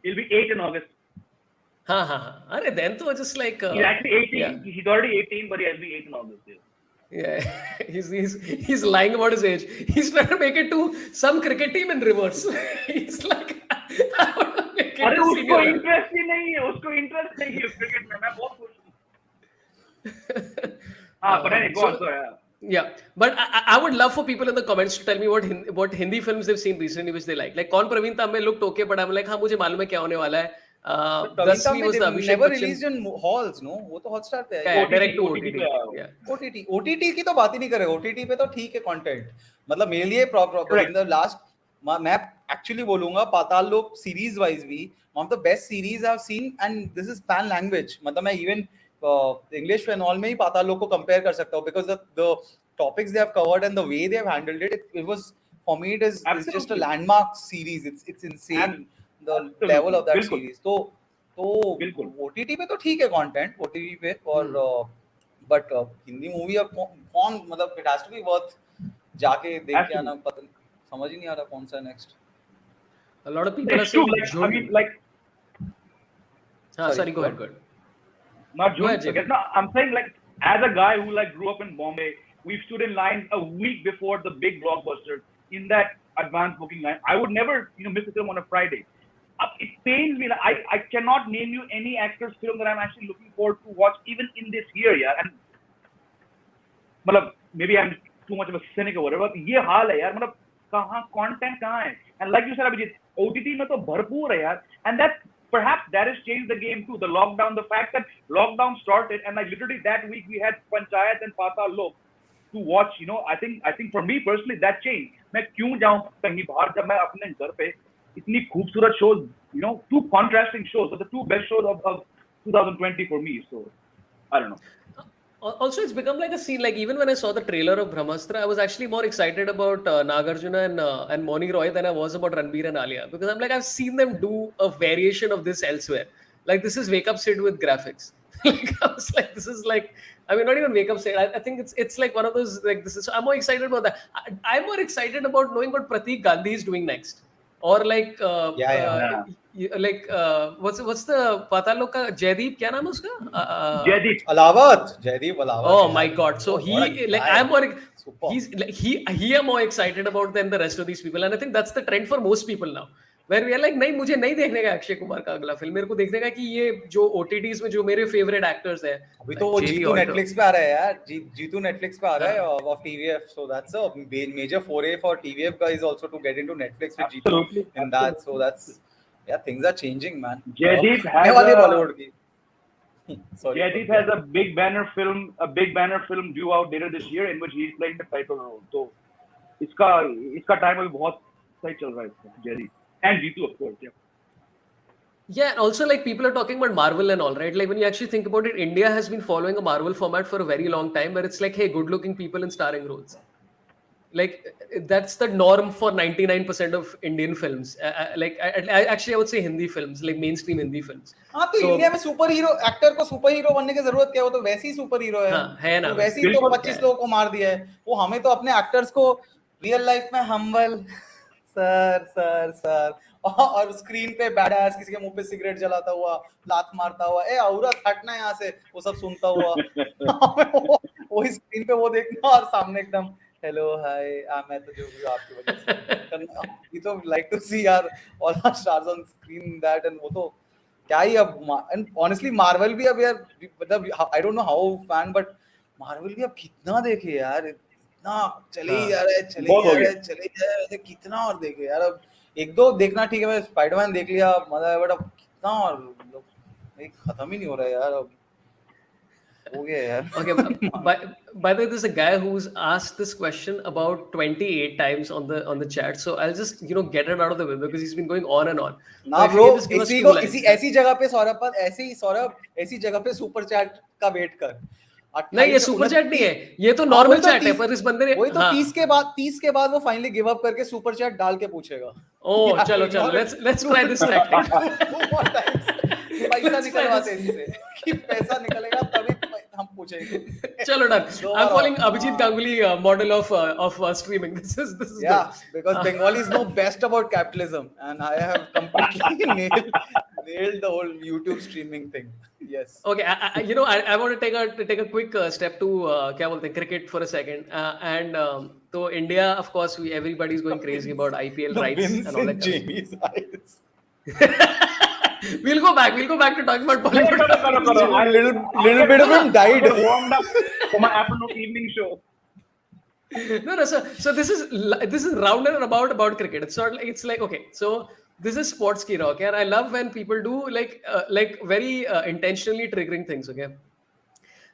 B: He'll be 8 in August.
A: Ha. Arey, then to just like.
B: He's actually 18. Yeah. He's already 18, but he'll be 8 in August.
A: Yeah, he's lying about his age. He's trying to make it to some cricket team in reverse. He's like, I want to make it to
B: उसको interest ही नहीं है. उसको interest नहीं है cricket में. मैं बहुत खुश हूँ. But anyway, go on. So yeah.
A: Yeah, but I would love for people in the comments to tell me what Hindi films they've seen recently which they like. Like कौन प्रवीण तांबे looked okay, but I'm like हाँ मुझे मालूम है क्या होने वाला है.
C: Dasmi was the Abhishek never released in halls, no? वो तो Hotstar पे है.
A: Direct to OTT.
C: OTT की तो बात ही नहीं करे. OTT पे तो ठीक है content. मतलब मेरे लिए in the last मैं actually बोलूँगा पाताल लोक series wise भी one of the best series I've seen, and this is pan language. मतलब मैं even English and all में ही पाताल लोक को compare कर सकता हूँ because the topics they have covered and the way they have handled it was for me it is just a landmark series. It's insane the level of that series. तो OTT पे तो ठीक है content OTT पे और but Hindi movie अब कौन मतलब it has to be worth जाके देख के आना, पता समझ ही नहीं आ रहा कौन सा next.
A: A lot of people are
B: It's true.
A: saying
B: I mean, like.
A: Sorry, go ahead.
B: Not June. No, I'm saying, like, as a guy who like grew up in Bombay, we've stood in line a week before the big blockbusters in that advanced booking line. I would never, miss a film on a Friday. It pains me. Like, I cannot name you any actor's film that I'm actually looking forward to watch even in this year. Yeah, and maybe I'm too much of a cynic or whatever. But ये हाल है यार. कहाँ content कहाँ है? And like you said, Abhijit, OTT में तो भरपूर है यार. And that perhaps that has changed the game too. The lockdown, the fact that lockdown started, and like literally that week we had Panchayat and Patal Lok to watch. I think for me personally that changed. मैं क्यों जाऊँ कहीं बाहर जब मैं अपने घर पे इतनी खूबसूरत shows, two contrasting shows, but the two best shows of 2020 for me. So I don't know.
A: Also, it's become like a scene. Like even when I saw the trailer of Brahmāstra, I was actually more excited about Nagarjuna and Moni Roy than I was about Ranbir and Alia, because I'm like, I've seen them do a variation of this elsewhere. Like this is Wake Up Sid with graphics. Like I was like, this is like, I mean, not even Wake Up Sid. I think it's like one of those, like this is. So I'm more excited about that. I'm more excited about knowing what Pratik Gandhi is doing next, or like like what's the Patal ka Jaideep, क्या नाम है उसका?
B: Jaideep
C: Alawat.
A: Oh my God! So he like I'm more he's like he are more excited about than the rest of these people, and I think that's the trend for most people now. Where we are like, नहीं मुझे नहीं देखने का अक्षय कुमार का अगला film, मेरे को देखने का कि ये जो OTTs में जो मेरे फेवरेट एक्टर्स हैं.
C: अभी तो वो जीतू नेटफ्लिक्स पे आ रहा है यार. जीतू नेटफ्लिक्स पे आ रहा है of TVF, so that's a major foray for TVF guys also to get into Netflix with Jeetu in that. So that's things are changing, man.
B: Jaideep has
C: Bollywood ki.
B: Jaideep has a big banner film due out later this year in which he is playing the title role. So इसका time अभी बहुत सही चल रहा है इसका. Jaideep and Jeetu, of course.
A: Yeah, and also like people are talking about Marvel and all, right? Like when you actually think about it, India has been following a Marvel format for a very long time, where it's like, hey, good-looking people in starring roles. Like that's the norm for 99% of Indian films. I would say Hindi films, like mainstream Hindi films.
C: हाँ तो India में super hero actor को super hero बनने की जरूरत क्या? वो तो वैसे ही सुपर हीरो है.
A: हाँ, है ना.
C: तो वैसे ही तो 25 लोगों को मार दिया है. वो हमें तो अपने एक्टर्स को रियल लाइफ में हम्बल सर और स्क्रीन पे बैडास किसी के मुंह पे सिगरेट जलाता हुआ, लात मारता हुआ, ए औरत हटना यहाँ से, वो सब सुनता हुआ. वो स्क्रीन पे वो देखना और सामने एकदम हेलो हाय मैं तो जो भी आपकी वजह से. We तो like to see यार all our stars on screen that, and वो तो क्या ही अब. and honestly Marvel भी अब यार मतलब I don't know how fan, but Marvel भी अब कितना देखे यार, इतना चले ही जा रहा है कितना और देखे यार. अब एक दो देखना ठीक है, मैं स्पाइडरमैन देख लिया मजा है, बट अब कितना और खत्म ही नहीं हो रहा है यार. अब हो गया यार.
A: Okay, by the way, there's a guy who's asked this question about 28 times on the chat, so I'll just get it out of the way because he's been going on and on.
C: ना bro, ऐसी जगह पे सौरभ ऐसी जगह पे super chat का wait कर.
A: नहीं, ये सुपर चैट नहीं है, ये तो नॉर्मल चैट है, पर इस बंदे ने
C: वही तो 30 के बाद वो फाइनली गिव अप करके सुपर चैट डाल के पूछेगा.
A: ओह चलो लेट्स ट्राई दिस टैक्टिक.
C: पैसा निकलवाते इससे कि पैसा निकलेगा तभी हम पूछेंगे.
A: चलो done. I'm following Abhijit Ganguly model of streaming. This is
C: yeah good. Because Bengalis know best about capitalism, and I have completely nailed the whole YouTube streaming thing. Yes.
A: Okay. I want to take a quick step to क्या बोलते हैं cricket for a second. And so India, of course, everybody's going crazy about IPL rights and all that.
C: Jamie's eyes.
A: We'll go back to talking about Bollywood.
C: Little bit of him died.
B: Warmed up for my afternoon evening show.
A: No. So this is round and about cricket. It's not like, it's like, okay. So this is sports ki rock, and I love when people do like very intentionally triggering things. Okay.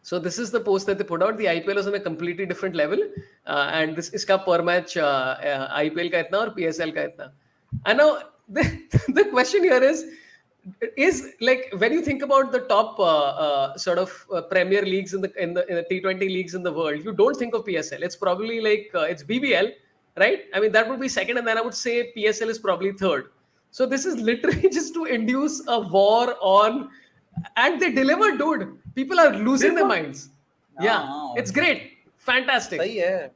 A: So this is the post that they put out. The IPL is on a completely different level, and this iska per match IPL ka itna aur PSL ka itna. And now the question here is like when you think about the top sort of premier leagues in the T20 leagues in the world, you don't think of PSL. It's probably like it's BBL, right? I mean that would be second, and then I would say PSL is probably third. So this is literally just to induce a war on, and they deliver, dude. People are losing their minds. Yeah, it's great, fantastic.
C: सही है.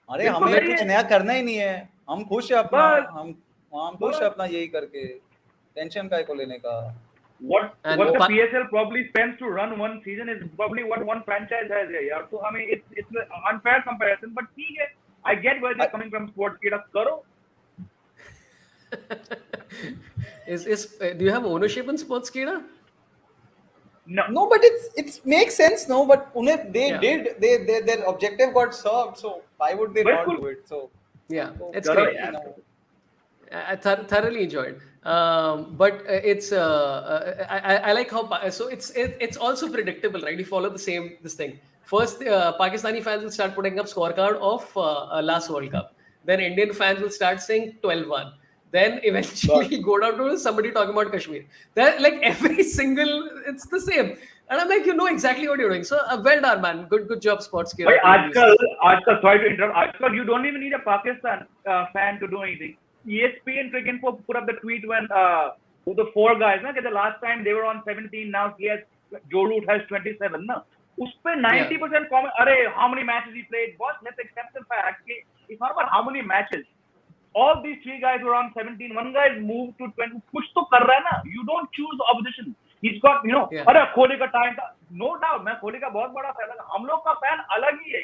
C: अरे हमें कुछ नया करना ही नहीं है, हम खुश है अपना, हम खुश है अपना यही करके, टेंशन काय को लेने का.
B: What the PSL probably spends to run one season is probably what one franchise has here, yaar. So I mean, it's an unfair comparison, but ठीक है, I get where they're coming from. Sportskeeda करो.
A: Do you have ownership in Sportskeeda?
C: No, but it makes sense, no. But their objective got served, so why would they not do it? So
A: yeah, it's great. I thoroughly enjoyed. But it's I like how so it's also predictable, right? You follow this thing. First, Pakistani fans will start putting up scorecard of last World Cup. Then Indian fans will start saying 12-1. Then eventually go down to somebody talking about Kashmir. Then like every single, it's the same. And I'm like, you know exactly what you're doing. So well done, man. Good job, Sportskeeda.
B: Aajkal, sorry to interrupt. Aajkal, you don't even need a Pakistan fan to do anything. ESPN Cricket put up the tweet when the four guys, the last time they were on 17, now Joe Root has 27. Na? Uspe 90% comment, how many matches he played? Boss, let's accept the fact it's not about how many matches. All these three guys were on 17. One guy moved to 20. Kuch to kar raha hai na. You don't choose the opposition. He's got, Kohli ka time tha. No doubt, मैं कोहली का बहुत बड़ा fan हूँ. हम लोग का fan अलग ही है,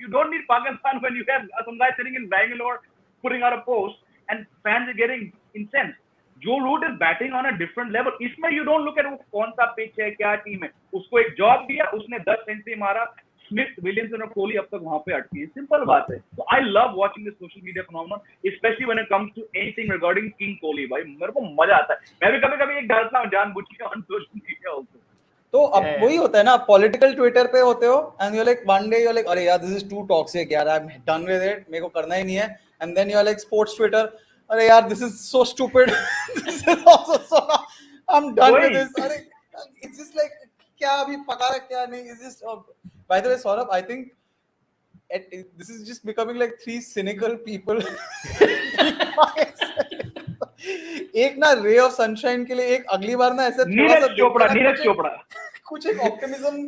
B: You don't need Pakistan when you have some guy sitting in Bangalore putting out a post and fans are getting incensed. Joe Root is batting on a different level. इसमें you don't look at वो कौन सा pitch है, क्या team है. उसको एक job दिया, उसने 10 century मारा. Smith, Williamson और कोहली अब तक वहाँ पे अटकी है. Simple बात है. So I love watching this social media phenomenon, especially when it comes to anything regarding King Kohli. भाई मेरे को मजा आता है. मैं भी कभी-कभी एक डालता हूँ जानबूझ के on social media also.
C: तो अब वही होता है ना, पॉलिटिकल ट्विटर पे होते हो and you like one day you like अरे यार दिस इज टू टॉक्सिक यार, I am done with it, मेरे को करना ही नहीं है. And then you like sports Twitter, अरे यार this is so stupid, this is also so, I am done with this. अरे इट्स जस्ट लाइक क्या अभी पका रहा क्या नहीं. Is just by the way Saurabh, I think this is just becoming like three cynical people. एक ना ray of sunshine के लिए एक अगली बार ना ऐसे
B: नीरज चोपड़ा
C: कुछ एक ऑप्टिमिज्म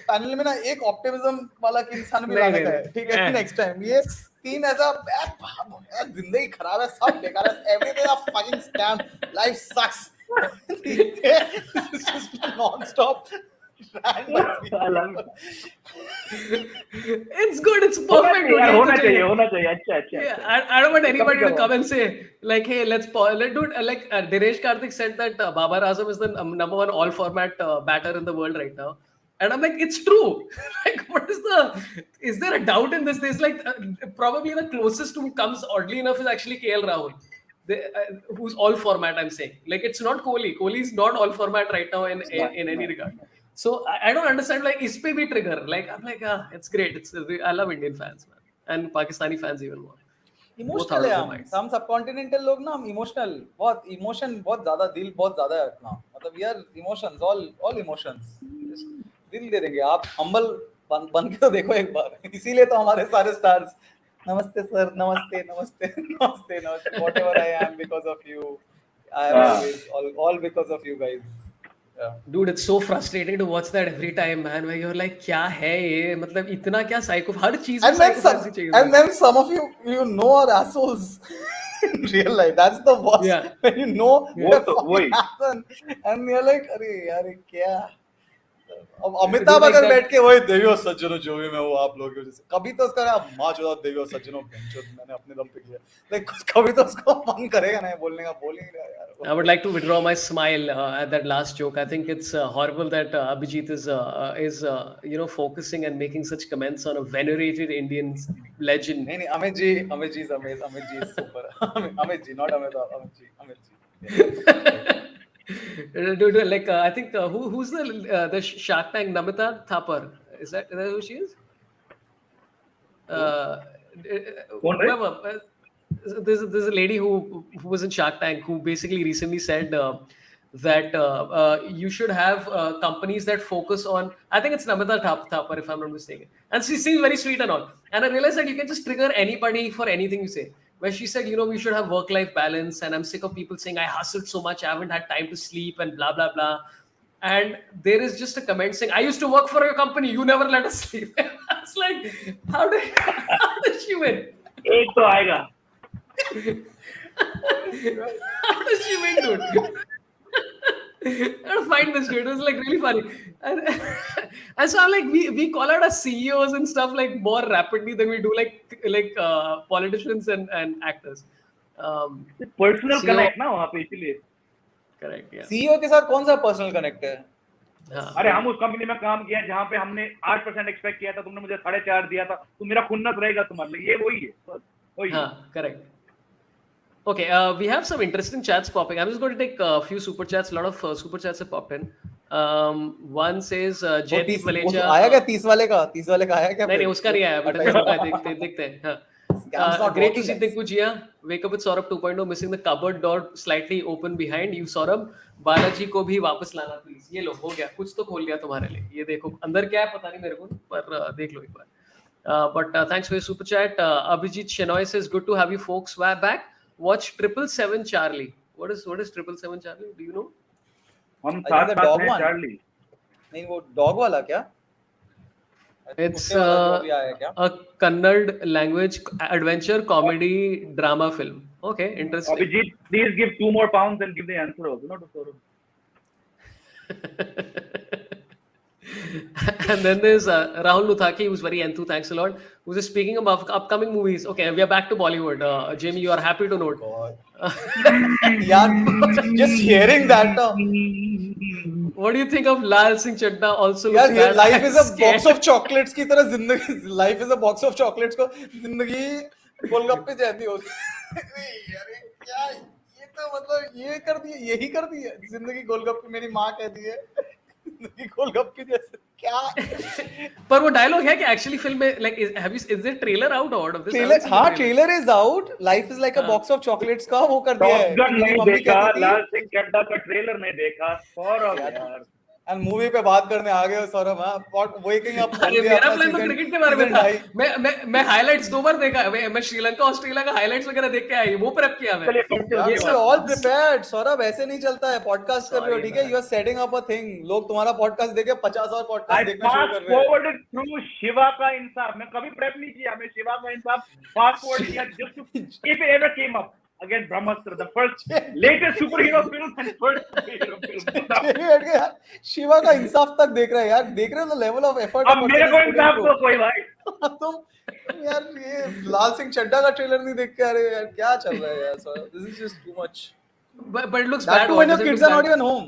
C: पैनल में ना एक ऑप्टिमिज्म वाला इंसान भी लाने का है, ठीक है, नेक्स्ट टाइम. ये तीन ऐसा जिंदगी खराब है, सब बेकार है, everything are fucking scam, life sucks. It's just non-stop.
A: It's good, it's perfect.
B: होना चाहिए. अच्छा.
A: Yeah, I don't want anybody to come and say like, hey, let's do it. Like Dinesh Karthik said that Babar Azam is the number one all format batter in the world right now, and I'm like, it's true. Like, is there a doubt in this? There's like probably the closest who comes oddly enough is actually KL Rahul. Who's all format, I'm saying. Like, it's not Kohli. Kohli is not all format right now in any regard. So I don't understand, like, is pe bhi trigger. Like, I'm like, it's great. I love Indian fans, man. And Pakistani fans even more.
C: Emotional है हम. हम सबकॉन्टिनेंटल लोग ना, हम emotional, बहुत emotion, बहुत ज्यादा, दिल बहुत ज्यादा है अपना. मतलब we are emotions, all emotions. दिल दे देंगे. आप हम्बल बन के तो देखो एक बार. इसीलिए तो हमारे सारे स्टार्स, नमस्ते सर, नमस्ते, whatever I am because of you. I am always all because of you guys. Yeah.
A: Dude, it's so frustrating to watch that every time, man. Where you're like, क्या है ये? मतलब इतना क्या psycho? हर चीज़ में psycho चाहिए.
C: And then some of you know are assholes in real life. That's the worst. Yeah. When you know what happened, and you're like, अरे यार क्या? अब अमिताभ अगर बैठ के वही देवियों सज्जनों जो भी मैं वो आप लोग कभी तो उसका माँ चौदह देवियों सज्जनों मैंने अपने दम पे किया, लाइक कभी तो उसको मन करेगा ना बोलने का, बोल ही नहीं यार.
A: I would like to withdraw my smile at that last joke. I think it's horrible that Abhijit is focusing and making such comments on a venerated Indian legend.
C: नहीं Amit ji is super. Amit ji, not Amit ji.
A: Dude, like I think who's the Shark Tank, Namita Thapar, is that who she is? There's a lady who was in Shark Tank who basically recently said that you should have companies that focus on, I think it's Namita Thapar if I'm not mistaken, and she seems very sweet and all, and I realized that you can just trigger anybody for anything you say. Where she said, we should have work-life balance, and I'm sick of people saying I hustled so much, I haven't had time to sleep, and blah, blah, blah. And there is just a comment saying, I used to work for your company, you never let us sleep. It's like, how do does she win?
B: एक तो आएगा.
A: How does she win, dude? I gotta find this, dude. It was like really funny. And so I'm like, we call out our CEOs and stuff like more rapidly than we do like politicians and actors.
B: Personal
A: CEO
B: connect ना वहाँ पे इसलिए.
A: Correct, yeah.
C: CEO के साथ कौन सा personal connect है?
A: हाँ.
B: अरे हम उस कंपनी में काम किया जहाँ पे हमने 8% एक्सपेक्ट किया था, तुमने मुझे 4.5 दिया था, तो मेरा खुन्नस रहेगा तुम्हारे लिए. ये वही है. वही.
A: हाँ, correct. Okay, we have some interesting chats popping. I'm just going to take a few super chats. A lot of super chats have popped in. One says Jaydeep Malecha.
C: आया क्या 30 वाले का? 30 वाले का आया क्या?
A: नहीं उसका नहीं आया. देखते हैं. हाँ. Great to see Tinku Jia. Wake up with Sorabh 2.0. Missing the cupboard door slightly open behind you, Sorabh. Balaji को भी वापस लाना प्लीज. ये लो हो गया. कुछ तो खोल गया तुम्हारे लिए. ये देखो अंदर क्या है पता नहीं मेरे को, पर देख लो एक बार. But thanks for your super chat. Abhijit Shenoy says good to have you folks back. Watch 777 Charlie. What is 777 Charlie? Do you know?
B: हम साथ साथ हैं चार्ली.
C: नहीं वो डॉग वाला क्या?
A: It's a Kannada language adventure comedy drama film. Okay, interesting.
B: Abhijit, please give 2 more pounds and give the answer also, not a Sorabh.
A: And then there's Rahul Luthaki, who's very enthused. Thanks a lot. Who's just speaking about upcoming movies. Okay, we are back to Bollywood. Jamie, you are happy to note.
C: यार, just hearing that.
A: What do you think of Lal Singh Chaddha? Also,
C: यार, life is a box of chocolates की तरह जिंदगी. Life is a box of chocolates को जिंदगी गोलगप्पे जैसी होती है. यार क्या ये तो मतलब ये कर दिए, यही कर दिए. जिंदगी गोलगप्पे मेरी माँ कहती है. गोलगप्पे जैसे क्या.
A: पर वो डायलॉग है कि एक्चुअली फिल्म में like is there trailer out or of this?
C: हाँ trailer is out. Life is like a box of chocolates का वो कर दिया है.
B: नहीं देखा, लाल सिंह चड्ढा का ट्रेलर नहीं देखा. सौरभ यार.
C: And मूवी पे बात करने आ गए हो सौरभ. हाँ waking up.
A: मेरा प्लान तो क्रिकेट के बारे में था. मैं हाइलाइट्स 2 बार देखा. मैं श्रीलंका ऑस्ट्रेलिया का हाइलाइट्स वगैरह देख के आई. वो प्रेप किया मैं.
C: Yes, all prepared. सौरभ ऐसे नहीं चलता है. पॉडकास्ट कर रहे हो ठीक है. You are setting up a thing. लोग तुम्हारा पॉडकास्ट देखे 50 और पॉडकास्ट देखना शुरू कर रहे हैं.
B: forwarded through शिवा का इंसाफ. मैं कभी प्रेप नहीं किया. मैं शिवा का इंसाफ फास्ट फॉरवर्ड किया just to if it ever came up. Again, Brahmāstra, the first latest superhero film and first superhero film.
C: Shiva का इंसाफ तक देख रहा है यार. देख रहे हो लेवल ऑफ एफर्ट.
B: अब मेरे को इंसाफ तो कोई भाई.
C: तुम यार ये लाल सिंह चड्ढा का ट्रेलर नहीं देख के आ रहे हो यार. क्या चल रहा है यार sir. This is just too much.
A: But it looks bad.
C: When your kids are not even home.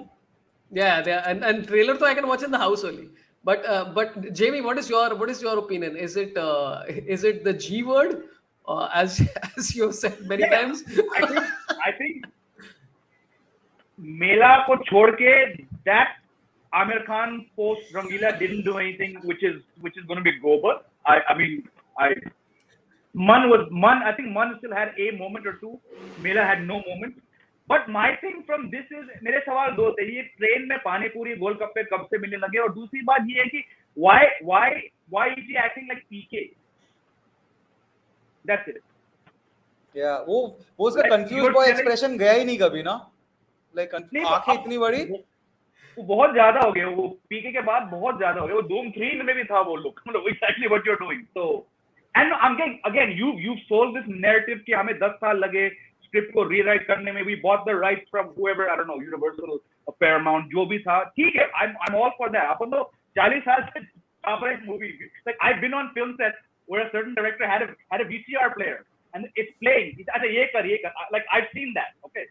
A: Yeah, and trailer तो I can watch in the house only. But Jamie, what is your opinion? Is it the G word? As you have said many times.
B: I think मेला को छोड़ के that Amir Khan post Rangila didn't do anything which is going to be global. I mean Man. I think Man still had a moment or two. Mela had no moment. But my thing from this is मेरे सवाल 2 थे. ये train में पानी पूरी गोलगप्पे कब से मिलने लगे. और दूसरी बात ये है कि why is he acting like PK? That's it.
C: Yeah, वो उसका confused boy expression गया ही नहीं कभी ना. Like आंखें इतनी बड़ी.
B: वो बहुत ज्यादा हो गया. वो पीके के बाद बहुत ज्यादा हो गया. वो Doom 3 में भी था वो लोग. मतलब exactly what you're doing. So and I'm getting again you've sold this narrative कि हमें 10 साल लगे स्क्रिप्ट को रीराइट करने में. We bought the rights from whoever, I don't know, Universal, Paramount, जो भी था. ठीक है, I'm all for that. अपन तो 40 साल से आप रहे movie. Like I've been on film sets where a certain director had a VCR player and it's playing. अच्छा ये कर. Like I've seen that. Okay.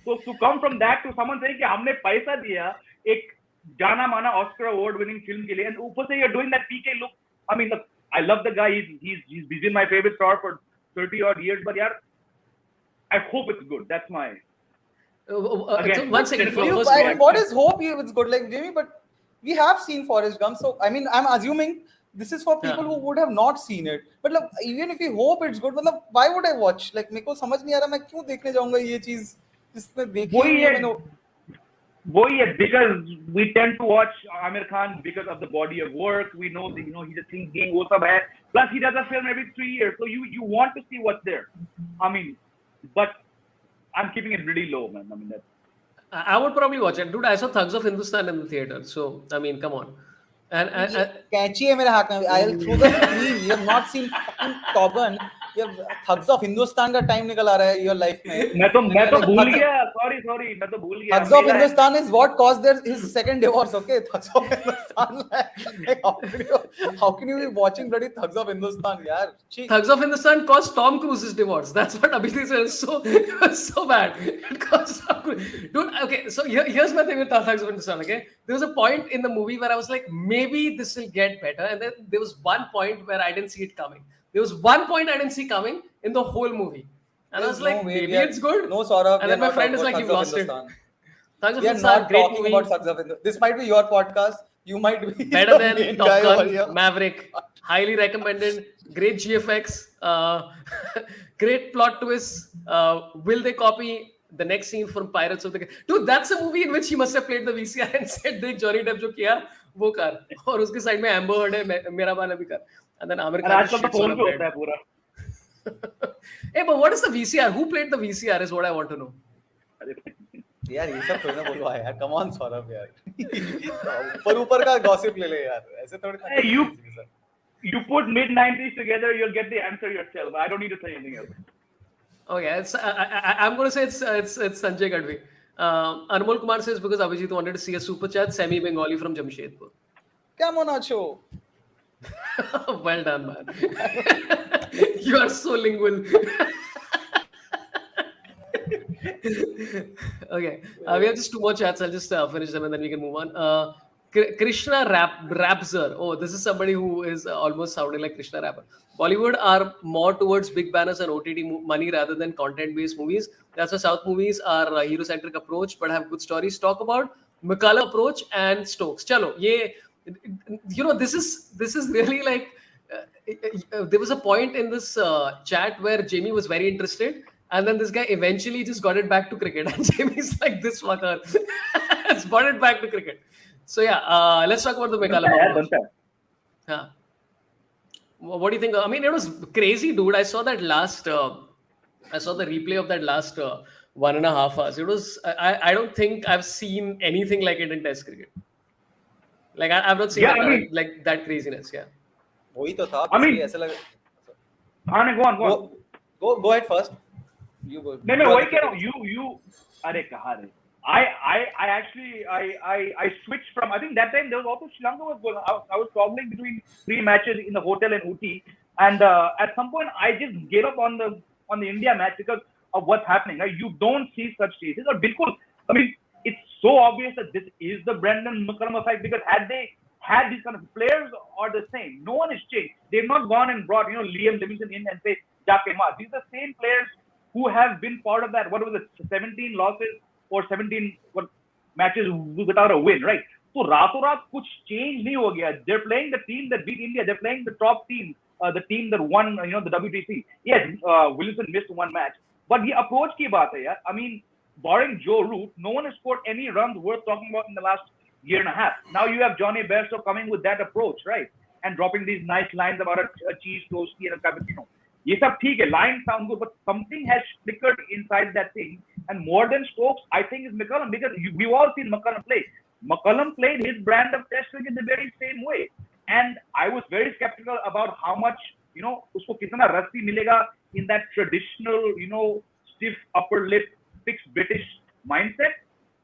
B: So to come from that to someone saying कि हमने पैसा दिया एक जाना माना Oscar award winning film के लिए and ऊपर से you're doing that PK look. I mean look, I love the guy. He's been my favorite star for 30 odd years. But यार, I hope it's good. That's my.
A: Again, one second.
C: What is hope? It's good, like Jamie. But we have seen Forrest Gump, so I mean, I'm assuming this is for people who would have not seen it. But like, even if we hope it's good, मतलब why would I watch? Like मेरे को समझ नहीं आ रहा मैं क्यों देखने जाऊँगा ये चीज जिसमें देखी है.
B: वही है because we tend to watch Amir Khan because of the body of work. We know that, he's a thinking वो सब है. Plus he does a film every 3 years, so you want to see what's there. I mean, but I'm keeping it really low, man. I mean that.
A: I would probably watch it, dude. I saw Thugs of Hindustan in the theater, so I mean, come on. And
C: कैंची है मेरे हाथ में. I'll throw the screen. You have not seen watching Top Gun, ये Thugs of Hindustan का time निकल आ रहा है your life में.
B: मैं तो भूल गया. Sorry, मैं तो भूल गया.
C: Thugs of Hindustan is what caused his second divorce. Okay, Thugs of Hindustan. Like, how can you be watching bloody Thugs of Hindustan, yaar?
A: Thugs of Hindustan caused Tom Cruise's divorce. That's what Abhishek said. It was so bad. It caused Tom Cruise. Dude, okay, so here's my thing with Thugs of Hindustan. Okay, there was a point in the movie where I was like, maybe this will get better, and then there was one point where I didn't see it coming. There was one point I didn't see coming in the whole movie. And I was like, maybe it's good.
C: No, Sorabh.
A: And then my friend is like, you've lost it.
C: Thugs of Hindustan, great movie. About Thugs of Hindustan. This might be your podcast. You might be
A: better than Top Gun, Maverick. Highly recommended. Great GFX. Great plot twist. Will they copy the next scene from Pirates of the Caribbean? Dude, that's a movie in which he must have played the VCR and said, "Dekh Johnny Depp जो किया वो कर." और उसके side में Amber Heard है, मेरा वाला भी कर. And then Amir Khan shits on a bed. Hey, but what is the VCR? Who played the VCR is what I want to know.
C: यार ये सब थोड़ी ना बोलवा यार. Come on, Sorabh यार. ऊपर का gossip ले ले यार. ऐसे थोड़ी ना.
B: You put mid-90s together, you'll get the answer yourself. I don't need to say anything else.
A: Okay, I'm going to say it's Sanjay Gadvi. Anmol Kumar says because Abhijit wanted to see a super chat, semi-Bengali from Jamshedpur.
C: Come on, Acho.
A: Well done, man. You are so lingual. Okay, we have just two more chats. I'll just finish them and then we can move on. Krishna Rapzer. Oh, this is somebody who is almost sounding like Krishna Rapper. Bollywood are more towards big banners and OTT money rather than content-based movies. That's why South movies are a hero-centric approach but have good stories. Talk about Mika approach and Stokes. Chalo, this is really like there was a point in this chat where Jamie was very interested, and then this guy eventually just got it back to cricket, and Jamie's like, this fucker has brought it back to cricket. So yeah, let's talk about the Mika. What do you think? I mean, it was crazy, dude. I saw that last. I saw the replay of that last 1.5 hours. It was. I don't think I've seen anything like it in Test cricket. Like I've not seen like that craziness. Yeah.
C: वही तो था.
B: I mean,
C: ऐसा लगा.
B: go on.
C: Go ahead first. You go.
B: No, वही कह रहा हूँ. You. अरे कहाँ रे? I switched from. I think that time there was also Sri Lanka was going. I was traveling between 3 matches in the hotel in Ooty, and at some point I just gave up on the India match because of what's happening. Right? You don't see such cases. Or bilkul. I mean, it's so obvious that this is the Brendan McCullum effect because had they had these kind of players are the same. No one has changed. They've not gone and brought Liam Livingston in and say Jake Ma. These are the same players who have been part of that. What was it? 17 losses. Or 17 matches without a win, right? So रातों रात कुछ change नहीं हो गया. They're playing the team that beat India. They're playing the top team, the team that won, the WTC. Yes, Williamson missed 1 match, but the approach की बात है यार. I mean, barring Joe Root, no one has scored any runs worth talking about in the last year and a half. Now you have Johnny Bairstow coming with that approach, right? And dropping these nice lines about a cheese toasty and a cappuccino. ये सब ठीक है. Lines sound good, but something has flickered inside that thing. And more than Stokes, I think is McCullum because we've all seen McCullum play. McCullum played his brand of Test cricket in the very same way. And I was very skeptical about how much, उसको कितना रस्सी मिलेगा in that traditional, stiff upper lip, fixed British mindset.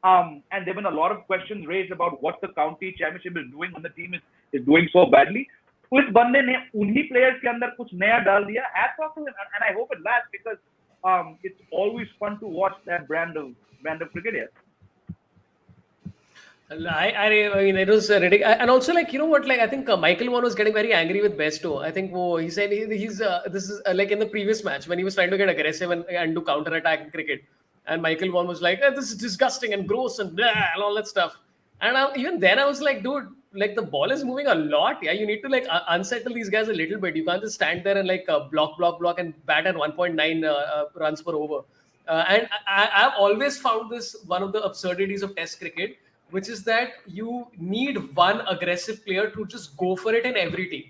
B: And there've been a lot of questions raised about what the county championship is doing when the team is doing so badly. उस बंदे ने उन्हीं players के अंदर कुछ नया डाल दिया. Hats off to him, and I hope it lasts because it's always fun to watch that brand of cricket here.
A: I mean, it was ridiculous. And also, like, you know what? Like, I think Michael Vaughan was getting very angry with Bairstow. I think he said he's this is like in the previous match when he was trying to get aggressive and do counter attack in cricket. And Michael Vaughan was like, this is disgusting and gross and blah, and all that stuff. And even then I was like, dude, like the ball is moving a lot. Yeah, you need to like unsettle these guys a little bit. You can't just stand there and like block and bat at 1.9 runs per over. And I've always found this one of the absurdities of Test cricket, which is that you need one aggressive player to just go for it in every team.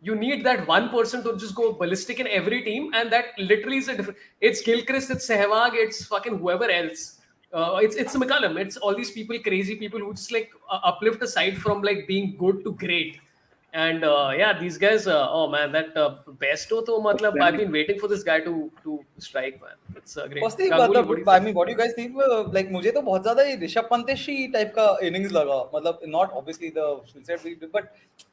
A: You need that one person to just go ballistic in every team, and that literally is a different. It's Gilchrist, it's Sehwag, it's fucking whoever else. It's McCullum. It's all these people, crazy people who just like uplift a side from like being good to great. And yeah, these guys, oh man, that Bairstow to matlab, I've been waiting for this guy to strike, man. It's great.
C: Firstly,
A: Ganguly, what do you
C: I
A: think?
C: mean, what do you guys think? Like, मुझे तो बहुत ज़्यादा ये Rishabh पंत-ish type का innings लगा. मतलब not obviously the skill set, but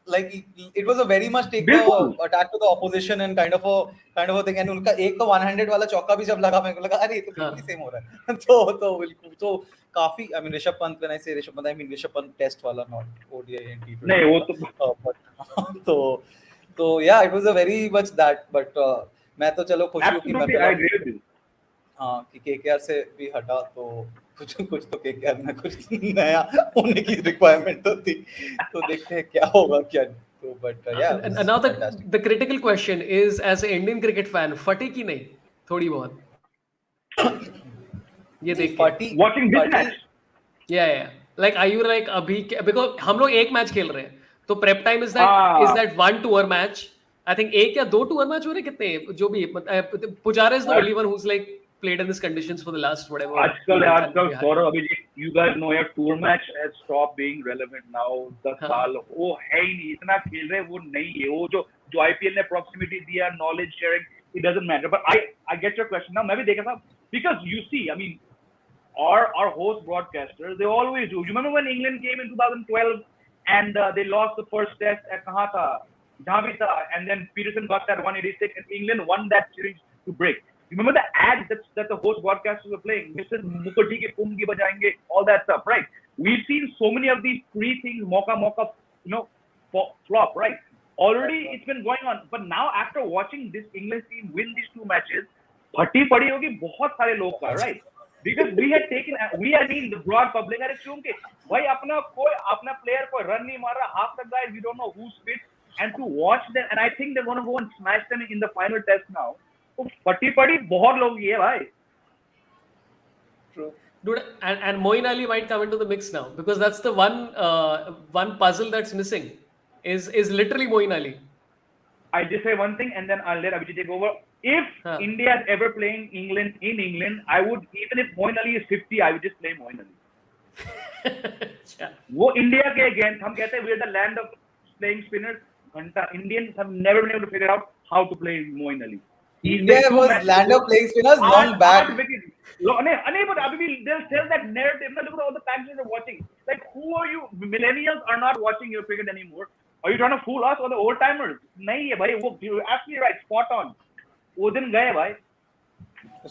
C: like it was a very much take the
B: बिल्कुल
C: attack to the opposition and kind of a thing. And उनका एक तो 100 वाला चौका भी जब लगा, मेरे को लगा अरे ये तो बिल्कुल ही same हो रहा है. तो बिल्कुल तो काफी. I mean, Rishabh Pant, when I say Rishabh Pant, I mean Rishabh Pant test वाला, not ODI and T20.
B: नहीं वो तो
C: तो yeah, it was a very much that. But मैं तो चलो खुशी हूँ कि मैं
B: absolutely I agree with you.
C: हाँ कि केकेआर से भी हटा तो कुछ तो केकेआर में कुछ नया होने की रिक्वायरमेंट तो थी. तो देखते हैं क्या होगा क्या. तो but yeah.
A: And now the critical question is, as an Indian cricket fan, फटी की नहीं थोड़ी बहुत ये देख के
B: watching this match.
A: Yeah. Like, are you like अभी because हम लोग एक मैच खेल रहे हैं तो prep time is that one tour match. I think एक या दो tour match हो रहे कितने जो भी Pujara is the only one who's like played in these conditions for the last whatever.
B: आजकल Sorabh अभी you guys know यार tour match has stopped being relevant now. 10 साल वो है ही नहीं, इतना खेल रहे वो नहीं है. वो जो IPL ने proximity दिया, knowledge sharing, it doesn't matter. But I get your question now. मैं भी देखा था because you see, I mean, our host broadcasters, they always do. You remember when England came in 2012 and they lost the first test at कहाँ था? जहाँ भी था, and then Peterson got that 186 and England won that series to break. You remember the ads that the host broadcasters were playing? Mr. Mukherjee ke pungi bajayenge, all that stuff, right? We've seen so many of these free things, mocha, you know, flop, right? Already it's been going on, but now after watching this England team win these two matches, phatti padi hogi bahut sare log ka, right? Because we had taken, I mean the broad public, अरे क्यों के भाई अपना player कोई run नहीं मार रहा, half the guys we don't know who's fit, and to watch them, and I think they're going to go and smash them in the final test now. तो फटी पड़ी बहुत लोग ये भाई.
C: True.
A: Dude, and Moeen Ali might come into the mix now because that's the one puzzle that's missing is literally Moeen Ali.
B: I just say one thing and then I'll let Abhijit take over. If India is ever playing England in England, I would, even if Moeen Ali is 50, I would just play Moeen Ali. वो India के against हम कहते हैं we are the land of playing spinners. Indians have never been able to figure out how to play Moeen Ali.
C: India was land of playing spinners long back.
B: But they'll sell that narrative. Look at all the fans are watching. Like, who are you? Millennials are not watching your cricket anymore. Are you trying to fool us or the old timers? नहीं है भाई, वो you're absolutely right, spot on. वो दिन गए भाई.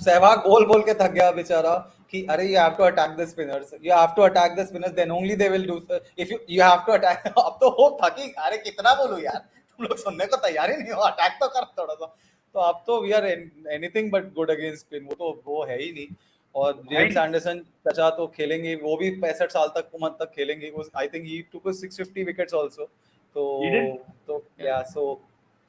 C: सहवाग बोल के थक गया बेचारा कि अरे you have to attack the spinners. You have to attack the spinners. Then only they will do. If you have to attack. अब तो हो थकी. अरे कितना बोलूं यार. तुम लोग सुनने को तैयार ही नहीं हो. Attack तो कर थोड़ा सा. तो अब तो we are anything but good against spin. वो है ही नहीं. और जेम्स एंडरसन चाचा तो खेलेंगे, वो भी 65 साल तक उम्र तक खेलेंगे. I think he took 650 wickets also. तो yeah, so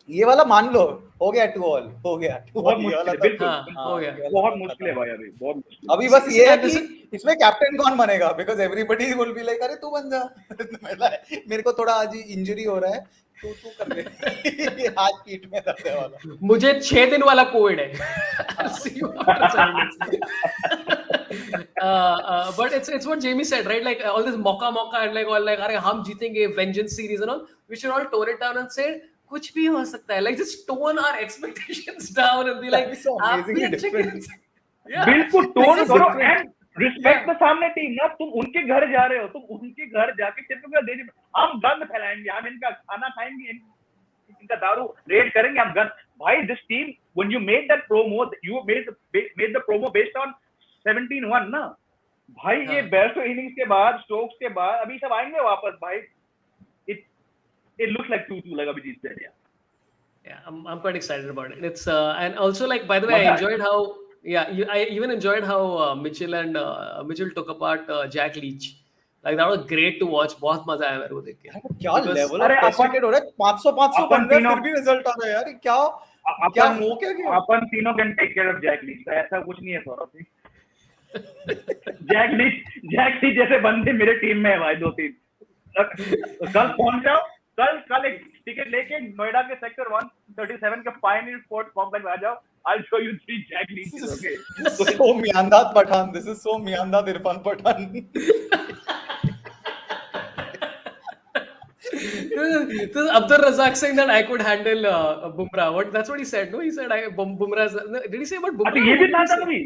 C: ये वाला मान लो हो गया 2 all, हो गया 2 all.
A: हो गया.
B: बहुत मुश्किल है भाई अभी, बहुत मुश्किल.
C: अभी बस ये है कि इसमें कैप्टन कौन बनेगा, because everybody will be like अरे तू बन जा. मेरे को थोड़ा आज इंजरी हो रहा है, तू कर ले. हाथ पीठ में दर्द है वाला.
A: मुझे 6 दिन वाला कोविड है. But it's what Jamie said, right? Like all this mocha and like all like अरे हम जीतेंगे, vengeance series and all. We should all tone it down and say कुछ भी हो सकता है. Like just tone our expectations down and be like
C: so amazingly different.
B: बिल्कुल tone करो and respect the सामने टीम ना. तुम उनके घर जा रहे हो, तुम उनके घर जाके सिर्फ दे हम गंद फैलाएंगे, हम इनका खाना खाएंगे, इनका दारू रेड करेंगे, हम गंद. भाई this team, when you made that promo, you made the promo based on 17-1 ना भाई. ये Bairstow innings के बाद, Stokes के बाद अभी सब आएंगे वापस भाई. It looks like 2-2 like Abhijit said.
A: Yeah, I'm quite excited about it. It's and also like, by the way, I enjoyed how I even enjoyed how Mitchell took apart Jack Leach. Like that was great to watch. बहुत मजा आया मेरे को देख के.
C: क्या level of cricket हो रहा है. 500 बन रहे फिर भी रिजल्ट आ रहा है यार. क्या हो क्या
B: अपन तीनों can take care of Jack Leach. ऐसा कुछ नहीं है सौरभ. जैक लीच जैसे बंदे मेरे टीम में है भाई 2-3. कल पहुंच जाओ, कल एक टिकट लेके नोएडा के सेक्टर 137 के पायनियर स्पोर्ट कॉम्प्लेक्स आ जाओ. I'll show you 3 Jack Leaches. Okay.
C: This is so Miandad Pathan. This is so Miandad Irfan Pathan.
A: This is Abdur Razak saying that I could handle Bumrah. That's what he said. No, he said Bumrah. Did he say about Bumrah?
B: अच्छा ये भी था तभी.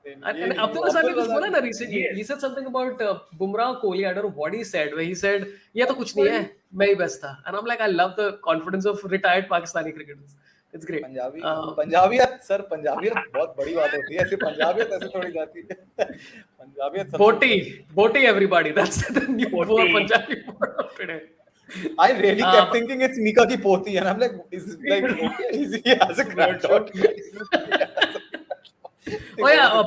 A: And Abdur Razak ने कुछ बोला ना recently.
B: Yes.
A: He said something about Bumrah or Kohli. I don't know what he said. Where he said, "ये तो कुछ नहीं है, मैं ही best था." And I'm like, I love the confidence of retired Pakistani cricketers. It's great.
C: पंजाबियत sir, पंजाबियत बहुत बड़ी बात होती है. ऐसे पंजाबियत ऐसे थोड़ी जाती है. पंजाबियत
A: Boti everybody. That's the new word Punjabi word of today.
C: I really kept thinking it's Mika ki poti, and I'm like, is it like okay? He has a granddaughter.
A: Oh yeah,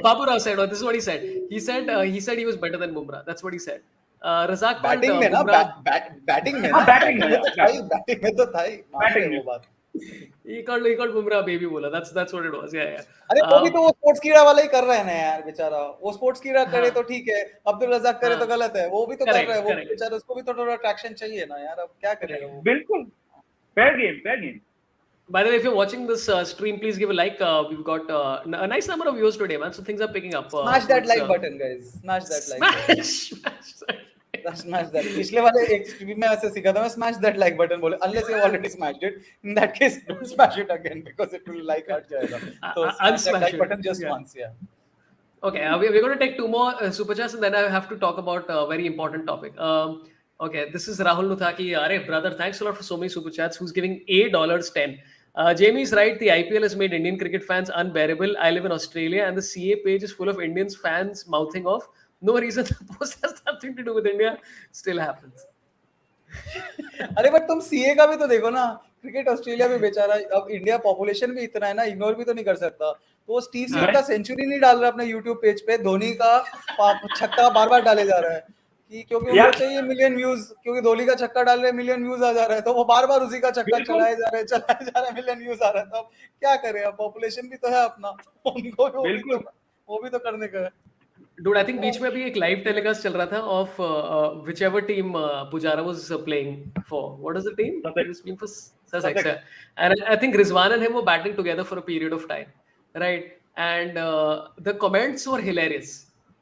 A: Babu Rao said. This is what he said. He said he was better than Bumrah. That's what he said. Razak
C: batting में ना, batting में ना, batting में तो था ही, batting वो बात.
A: He called Bumrah baby बोला. That's what it was. Yeah.
C: अरे वो भी तो वो स्पोर्ट्स कीड़ा वाला ही कर रहा है ना यार बेचारा. वो स्पोर्ट्स कीड़ा करे तो ठीक है, अब्दुल रज़ाक करे तो गलत है. वो भी तो कर रहा है, वो बेचारा, उसको भी तो थोड़ा अट्रैक्शन चाहिए ना यार. अब क्या करेगा वो.
B: बिल्कुल. Fair game.
A: By the way, if you're watching this stream, please give a like. We've got a nice number of viewers today, man. So things are picking up.
C: Smash that like button, guys. Smash that like button. Smash that. पिछले वाले एक stream में ऐसे सीखा था मैं, smash that like button बोले. Unless you already smashed it, in that case, don't smash it again because it will like हट जाएगा. So smash that like button just once, yeah.
A: Okay, we're going to take two more super chats and then I have to talk about a very important topic. Okay, this is Rahul Nuthaki. Arey, brother, thanks a lot for so many super chats. Who's giving $10? Jamie's right. The IPL has made Indian cricket fans unbearable. I live in Australia and the CA page is full of Indians fans mouthing off. No reason the post has nothing to do with India. Still happens.
C: अरे but तुम CA का भी तो देखो ना. Cricket Australia में बेचारा, अब इंडिया पॉपुलेशन भी इतना है ना, इग्नोर भी तो नहीं कर सकता. तो स्टीव स्मिथ का सेंचुरी नहीं डाल रहा अपने यूट्यूब पेज पे, धोनी का छक्का बार-बार डाले जा रहा है कि क्योंकि वो चाहिए मिलियन व्यूज, क्योंकि धोनी का छक्का डाल रहे मिलियन व्यूज आ जा रहा है, तो वो बार-बार उसी का छक्का चलाए जा रहे हैं, मिलियन व्यूज आ रहा है. तो अब क्या करें, अब पॉपुलेशन भी तो है अपना, उनको वो भी तो करने का है.
A: Dude, I think बीच में अभी एक लाइव टेलीकास्ट चल रहा था of whichever team Pujara was playing for. What is the team? He was playing for Sussex. And I think Rizwan and him were batting together for a period of time, right? And the comments were hilarious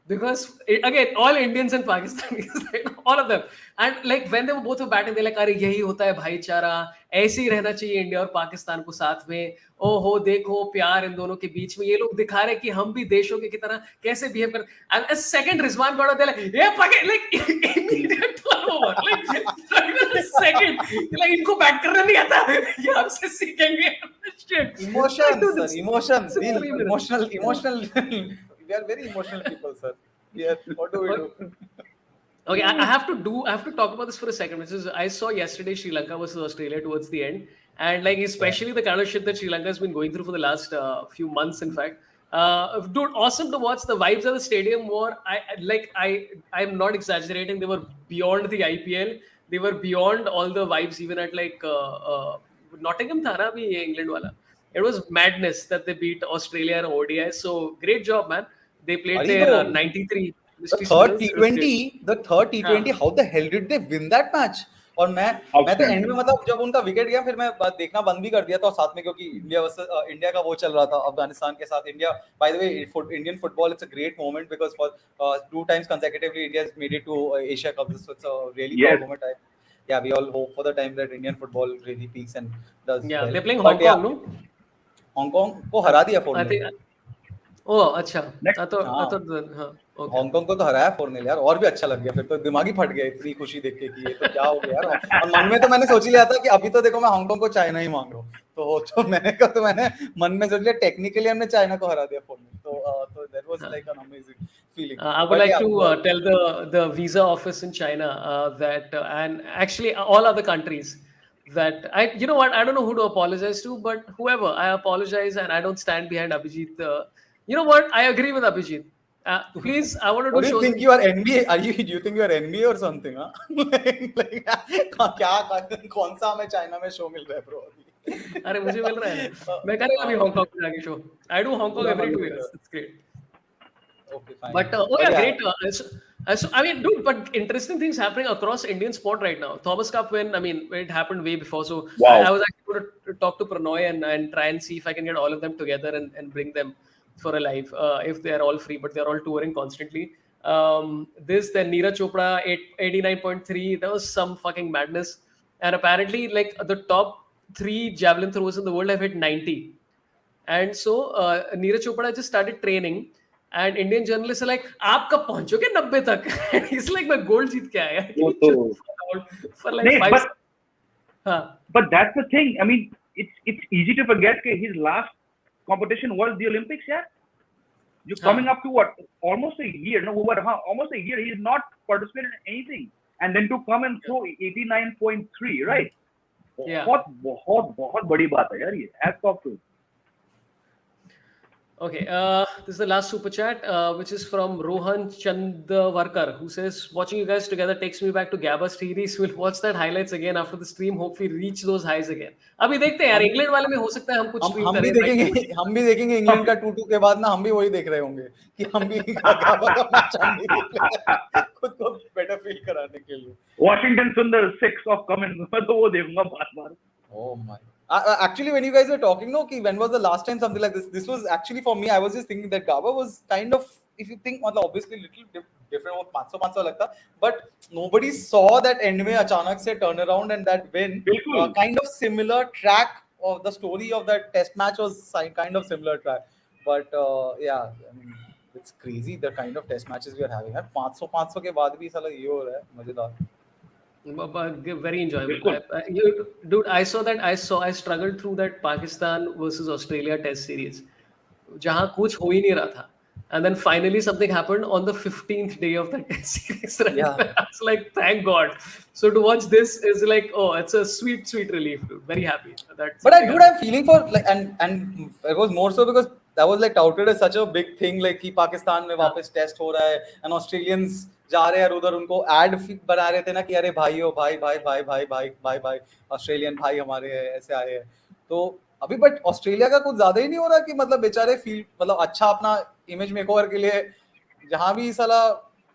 A: because again, all Indians and Pakistanis, right? All of them. And like when they were both batting, they're like, "अरे यही होता है भाईचारा, ऐसे ही रहना चाहिए India और पाकिस्तान को साथ में. ओहो देखो प्यार इन दोनों के बीच में, ये लोग दिखा रहे कि हम भी देशों के की तरह कैसे बिहेव कर." And a second Rizwan got out there like, "ये like immediate turnover, like second, like इनको बैट करना नहीं आता, ये हमसे सीखेंगे."
C: Emotional. We are very emotional people, sir. Yeah, what do we do?
A: Okay, I have to talk about this for a second, which is I saw yesterday Sri Lanka versus Australia towards the end, and like especially the kind of shit that Sri Lanka has been going through for the last few months, in fact. Dude, awesome to watch. The vibes of the stadium were, I'm not exaggerating. They were beyond the IPL. They were beyond all the vibes, even at like Nottingham tha na abhi England wala. It was madness that they beat Australia and ODI. So great job, man. They played their 93.
C: The third T20, how the hell did they win that match? और मैं तो and में मतलब जब उनका wicket गया फिर मैं देखना बंद भी कर दिया था साथ में, क्योंकि इंडिया का वो चल रहा था अफगानिस्तान के साथ. India, bye the way, Indian football, it's a great moment because for 2 times consecutively India has made it to Asia Cup. So it's a really proud moment. Yeah, we all hope for the time that Indian football really peaks and does.
A: Yeah,
C: well.
A: They're playing Hong Kong, no?
C: Hong Kong को हरा दिया 4-0.
A: ओह अच्छा,
C: Hong Kong को तो हराया 4-0 यार. और भी अच्छा लग गया, फिर तो दिमाग ही फट गया इतनी खुशी देख के कि ये तो क्या हो गया यार. और मन में तो मैंने सोच लिया था कि अभी तो देखो मैं हांगकांग को चाइना ही मांग रहा हूँ, तो मैंने मन में सोच लिया टेक्निकली हमने चाइना को हरा दिया 4-0. तो that was like an amazing feeling.
A: I would like to tell the visa office in China that and actually all other countries that you know what, I don't know who to apologize to, but whoever, I apologize and I don't stand behind Abhijit. You know what, I agree with Abhijit. Please, I want to do
C: shows. Do you think you are NBA? Do you think you are NBA or something? Huh? like क्या कौन सा हमें China में show मिल रहा है bro?
A: अरे मुझे मिल रहा है, मैं करूँगा अभी हांगकांग में जाके show. I do Hong Kong every 2 years. It's great.
C: Okay, fine.
A: But great. So I mean, dude, but interesting things happening across Indian sport right now. Thomas Cup win. I mean, it happened way before. So wow. I was actually going to talk to Pranoy and try and see if I can get all of them together and bring them for a live if they are all free, but they're all touring constantly. Then Neeraj Chopra 89.3. That was some fucking madness. and apparently like the top 3 javelin throwers in the world have hit 90. And so Neeraj Chopra just started training, and Indian journalists are like, "आप कब पहुंचोगे 90 तक?" And he's like, "मैं gold जीत के आया." Can you chill for like
B: नहीं,
A: 5 हाँ.
B: But that's the thing. I mean, it's easy to forget that his last competition was the Olympics. Yeah, you're coming up to what, almost a year? No, over almost a year. He's not participated in anything, and then to come and throw 89.3, right?
A: Yeah.
B: बहुत बड़ी बात है यार ये. Hats off to him.
A: Okay, this is the last super chat, which is from Rohan Chandavarkar, who says, "Watching you guys together takes me back to Gabba series. We'll watch that highlights again after the stream. Hope we reach those highs again." अभी देखते हैं यार, England वाले में हो सकता है हम कुछ stream
C: हम भी
A: करें.
C: हम भी देखेंगे इंग्लैंड का 2-2 के बाद ना, हम भी वही देख रहे होंगे कि हम भी Gabba का मैच हम भी देख लेंगे खुद को बेटर फील कराने के लिए.
B: Washington Sundar 6 of Cummins, मैं तो वो देखूंगा बार-बार.
C: Oh my. Actually, when you guys were talking, no, when was the last time something like this? This was actually for me. I was just thinking that Gabba was kind of, if you think, obviously little different. वो 500 लगता, but nobody saw that end में अचानक से turn around and that win. Kind of similar track of the story of that test match was kind of similar track. But yeah, I mean, it's crazy the kind of test matches we are having. 500 के बाद भी साला ये हो रहा है, मजेदार.
A: Very enjoyable. Dude, I struggled through that Pakistan versus Australia test series, जहाँ कुछ हो ही नहीं रहा था. And then finally something happened on the 15th day of the test series. Right?
C: Yeah.
A: I was like, thank God. So to watch this is like, oh, it's a sweet relief, dude. Very happy.
C: But I'm feeling for like, and it was more so because that was like touted as such a big thing, like कि पाकिस्तान में वापस test हो रहा है, and Australians जा रहे हैं उधर, उनको एड बना रहे थे ना कि अरे भाई ऑस्ट्रेलियन भाई हमारे ऐसे आए हैं. तो अभी बट ऑस्ट्रेलिया का कुछ ज्यादा ही नहीं हो रहा कि मतलब बेचारे फील मतलब अच्छा अपना इमेज मेकओवर के लिए जहां भी साला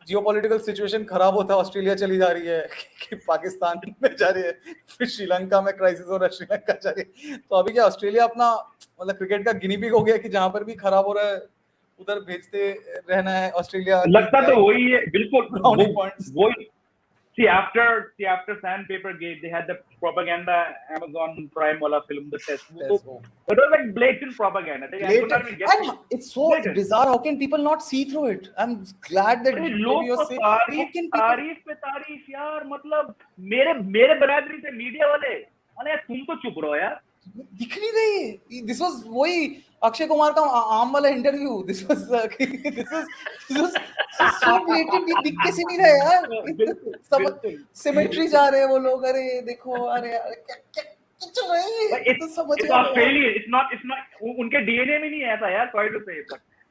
C: जियोपॉलिटिकल सिचुएशन खराब होता है ऑस्ट्रेलिया चली जा रही है कि पाकिस्तान में जा रही है, फिर श्रीलंका में क्राइसिस हो रहा है, श्रीलंका जा रही है. तो अभी क्या ऑस्ट्रेलिया अपना मतलब क्रिकेट का गिनी पिग हो गया कि जहां पर भी खराब हो रहा है उधर भेजते रहना है ऑस्ट्रेलिया.
B: लगता तो वही है बिल्कुल वही. See, after Sandpaper Gate, they had the propaganda Amazon Prime wala film, the test. It was like blatant propaganda.
C: And it's so bizarre. How can people not see through it? I'm glad that
B: you're saying तारीफ यार. मतलब मेरे बरादरी से media वाले, अरे तुम तो चुप रहो यार.
C: दिख नहीं रही. This was वही अक्षय कुमार का आम वाला interview. This was so blatant. दिख कैसे नहीं रहा यार. सब सिमेट्री जा रहे हैं वो लोग. अरे देखो, अरे क्या चल रहा है.
B: तो समझ it's not उनके डीएनए में नहीं है ऐसा यार. Sorry to say,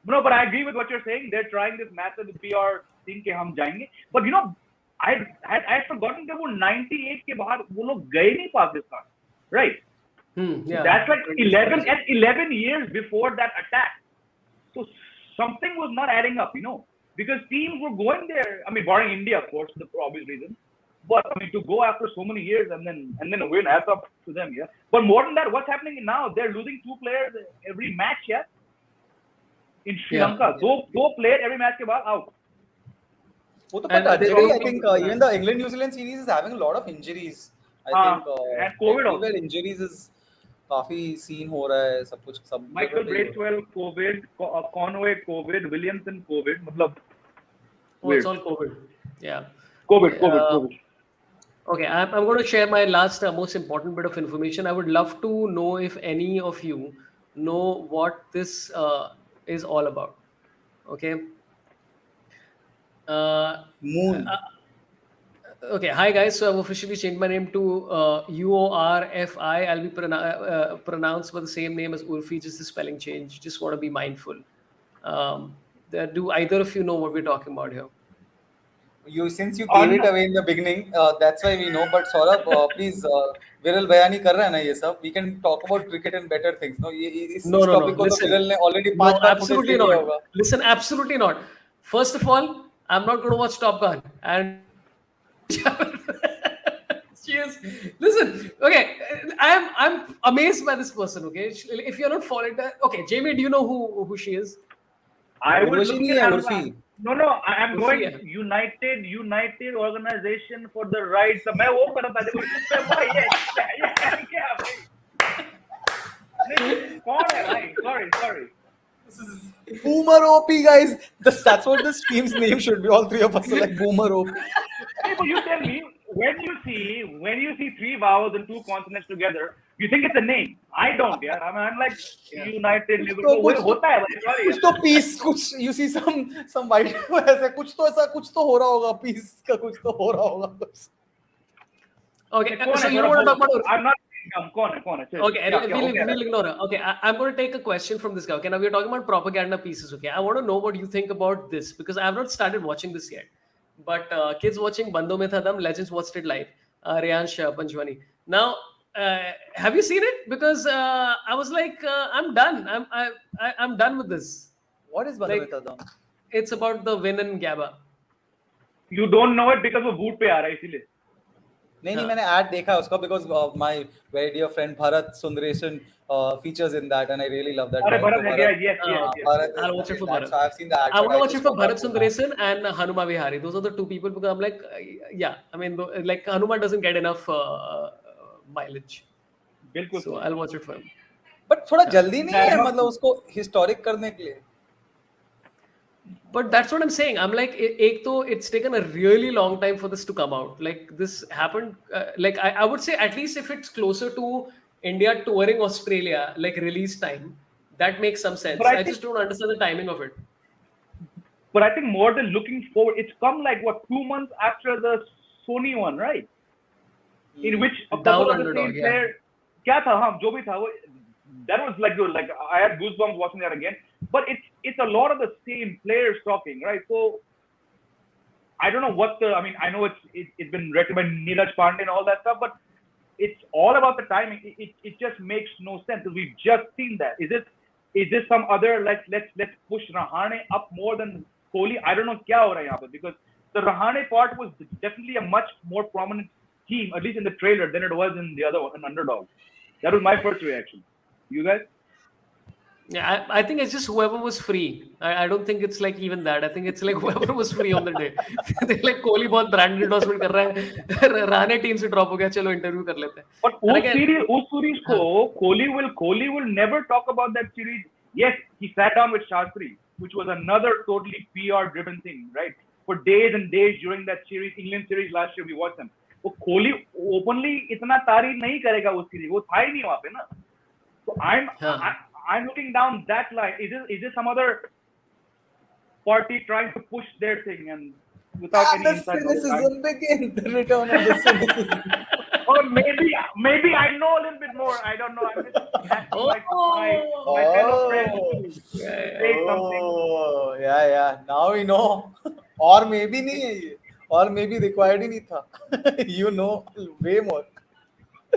B: but I agree with what you're saying. They're trying this massive PR thing कि हम जाएंगे. But you know, I had forgotten that वो 98 के बाद वो लोग गए नहीं Pakistan, right?
A: Yeah.
B: That's like 11 years before that attack. So something was not adding up, because teams were going there. I mean, barring India, of course, for obvious reasons. But I mean, to go after so many years and then win, hats up to them, yeah. But more than that, what's happening now? They're losing 2 players every match, yeah. In Sri Lanka, 2 players every match के बाद out.
C: I think even the England-New Zealand series is having a lot of injuries. I think
B: and COVID also.
C: Injuries is काफी scene हो रहा है सब कुछ. सब
B: Mika Singh COVID, Conway COVID, Williamson COVID, मतलब
A: it's all COVID. Yeah.
B: COVID.
A: Okay, I'm going to share my last most important bit of information. I would love to know if any of you know what this is all about. Okay.
C: Moon.
A: Okay, hi guys. So I've officially changed my name to UORFI. I'll be pronounced by the same name as Urfi, just the spelling change. Just want to be mindful. Do either of you know what we're talking about here?
C: Since you gave it away in the beginning, that's why we know. But Sorabh, please, Viral बयानी कर रहा है ना ये सब. We can talk about cricket and better things. No, इस topic को तो Viral ने already 5 bar
A: absolutely not. Listen, absolutely not. First of all, I'm not going to watch Top Gun and. Cheers. Listen, okay, I'm amazed by this person. Okay, if you're not following that, okay, Jamie, do you know who she is?
B: I was
C: Urvashi
B: looking
C: nahi hai,
B: at
C: Urfi.
B: No, I'm
A: Urfi
B: going
A: hai.
B: United Organization for the Rights. मैं वो कर रहा था देखो इसमें भाई ये क्या भाई नहीं कौन है भाई sorry
C: Boomer OP, guys. That's what the stream's name should be. All three of us are like Boomer OP.
B: Hey, but you tell me when you see three vowels and two consonants together, you think it's a name. I don't, yeah. I'm like United Liverpool. वो होता है भाई sorry.
C: कुछ तो peace, कुछ you see some white ऐसे कुछ तो हो रहा होगा peace का कुछ तो हो रहा होगा.
A: Okay, so you don't want to talk about.
B: I'm not. कौन है?
A: Okay, we'll ignore her. Okay, I'm going to take a question from this guy. Okay, now we're talking about propaganda pieces. Okay, I want to know what you think about this because I have not started watching this yet. But kids watching Bandho Mein Tha Dam, Legends watched it live. Riyansh Panchwani. Now, have you seen it? Because I was like, I'm done. I'm done with this.
C: What is Bandho Mein Tha Dam?
A: It's about the win in Gabba.
B: You don't know it because वो boot पे आ रहा है इसीलिए.
C: नहीं मैंने ad देखा उसका because my very dear friend Bharat Sundaresan features in that and I really love that.
B: अरे भरत है क्या? Yes.
A: I'll watch it for Bharat.
C: So I've seen the ad.
A: I want to watch it for Bharat Sundaresan and Hanuma Vihari. Those are the two people because I'm like, yeah, I mean, like Hanuma doesn't get enough mileage.
B: बिल्कुल.
A: So I'll watch it for him.
C: But थोड़ा जल्दी नहीं है मतलब उसको historic करने के लिए.
A: But that's what I'm saying. I'm like, it's taken a really long time for this to come out. Like this happened, like I would say at least if it's closer to India touring Australia, like release time, that makes some sense. I just don't understand the timing of it.
B: But I think more than looking forward, it's come like what 2 months after the Sony one, right? In which a couple of the same player, क्या था हाँ जो भी था वो that was like I had goosebumps watching that again. But it's a lot of the same players talking, right? So I don't know what I know it's been written by Neeraj Pandey and all that stuff, but it's all about the timing. It just makes no sense because we've just seen that. Is this some other let's push Rahane up more than Kohli? I don't know क्या हो रहा है यहाँ पे because the Rahane part was definitely a much more prominent theme, at least in the trailer, than it was in the other one, an Underdog. That was my first reaction. You guys?
A: Yeah, I think it's just whoever was free. I don't think it's like even that. I think it's like whoever was free on the day. They're like Kohli बहुत brand endorsement कर रहा है, Rahane team से drop हो गया, चलो interview कर लेते हैं.
B: But उस series को Kohli will never talk about that series. Yes, he sat down with Shastri, which was another totally PR driven thing, right? For days and days during that series, England series last year, we watched them. वो Kohli openly इतना तारीफ नहीं करेगा उस series, वो था ही नहीं वहाँ पे ना. So I'm looking down that line. Is this some other party trying to push their thing and without any insight?
C: The cynicism begin. The return of the cynicism.
B: Or maybe I know a little bit more. I don't know. I'm just asking my fellow friends to say something.
C: Oh, yeah. Now we know. Or maybe नहीं है ये. Or maybe required ही नहीं था. You know way more.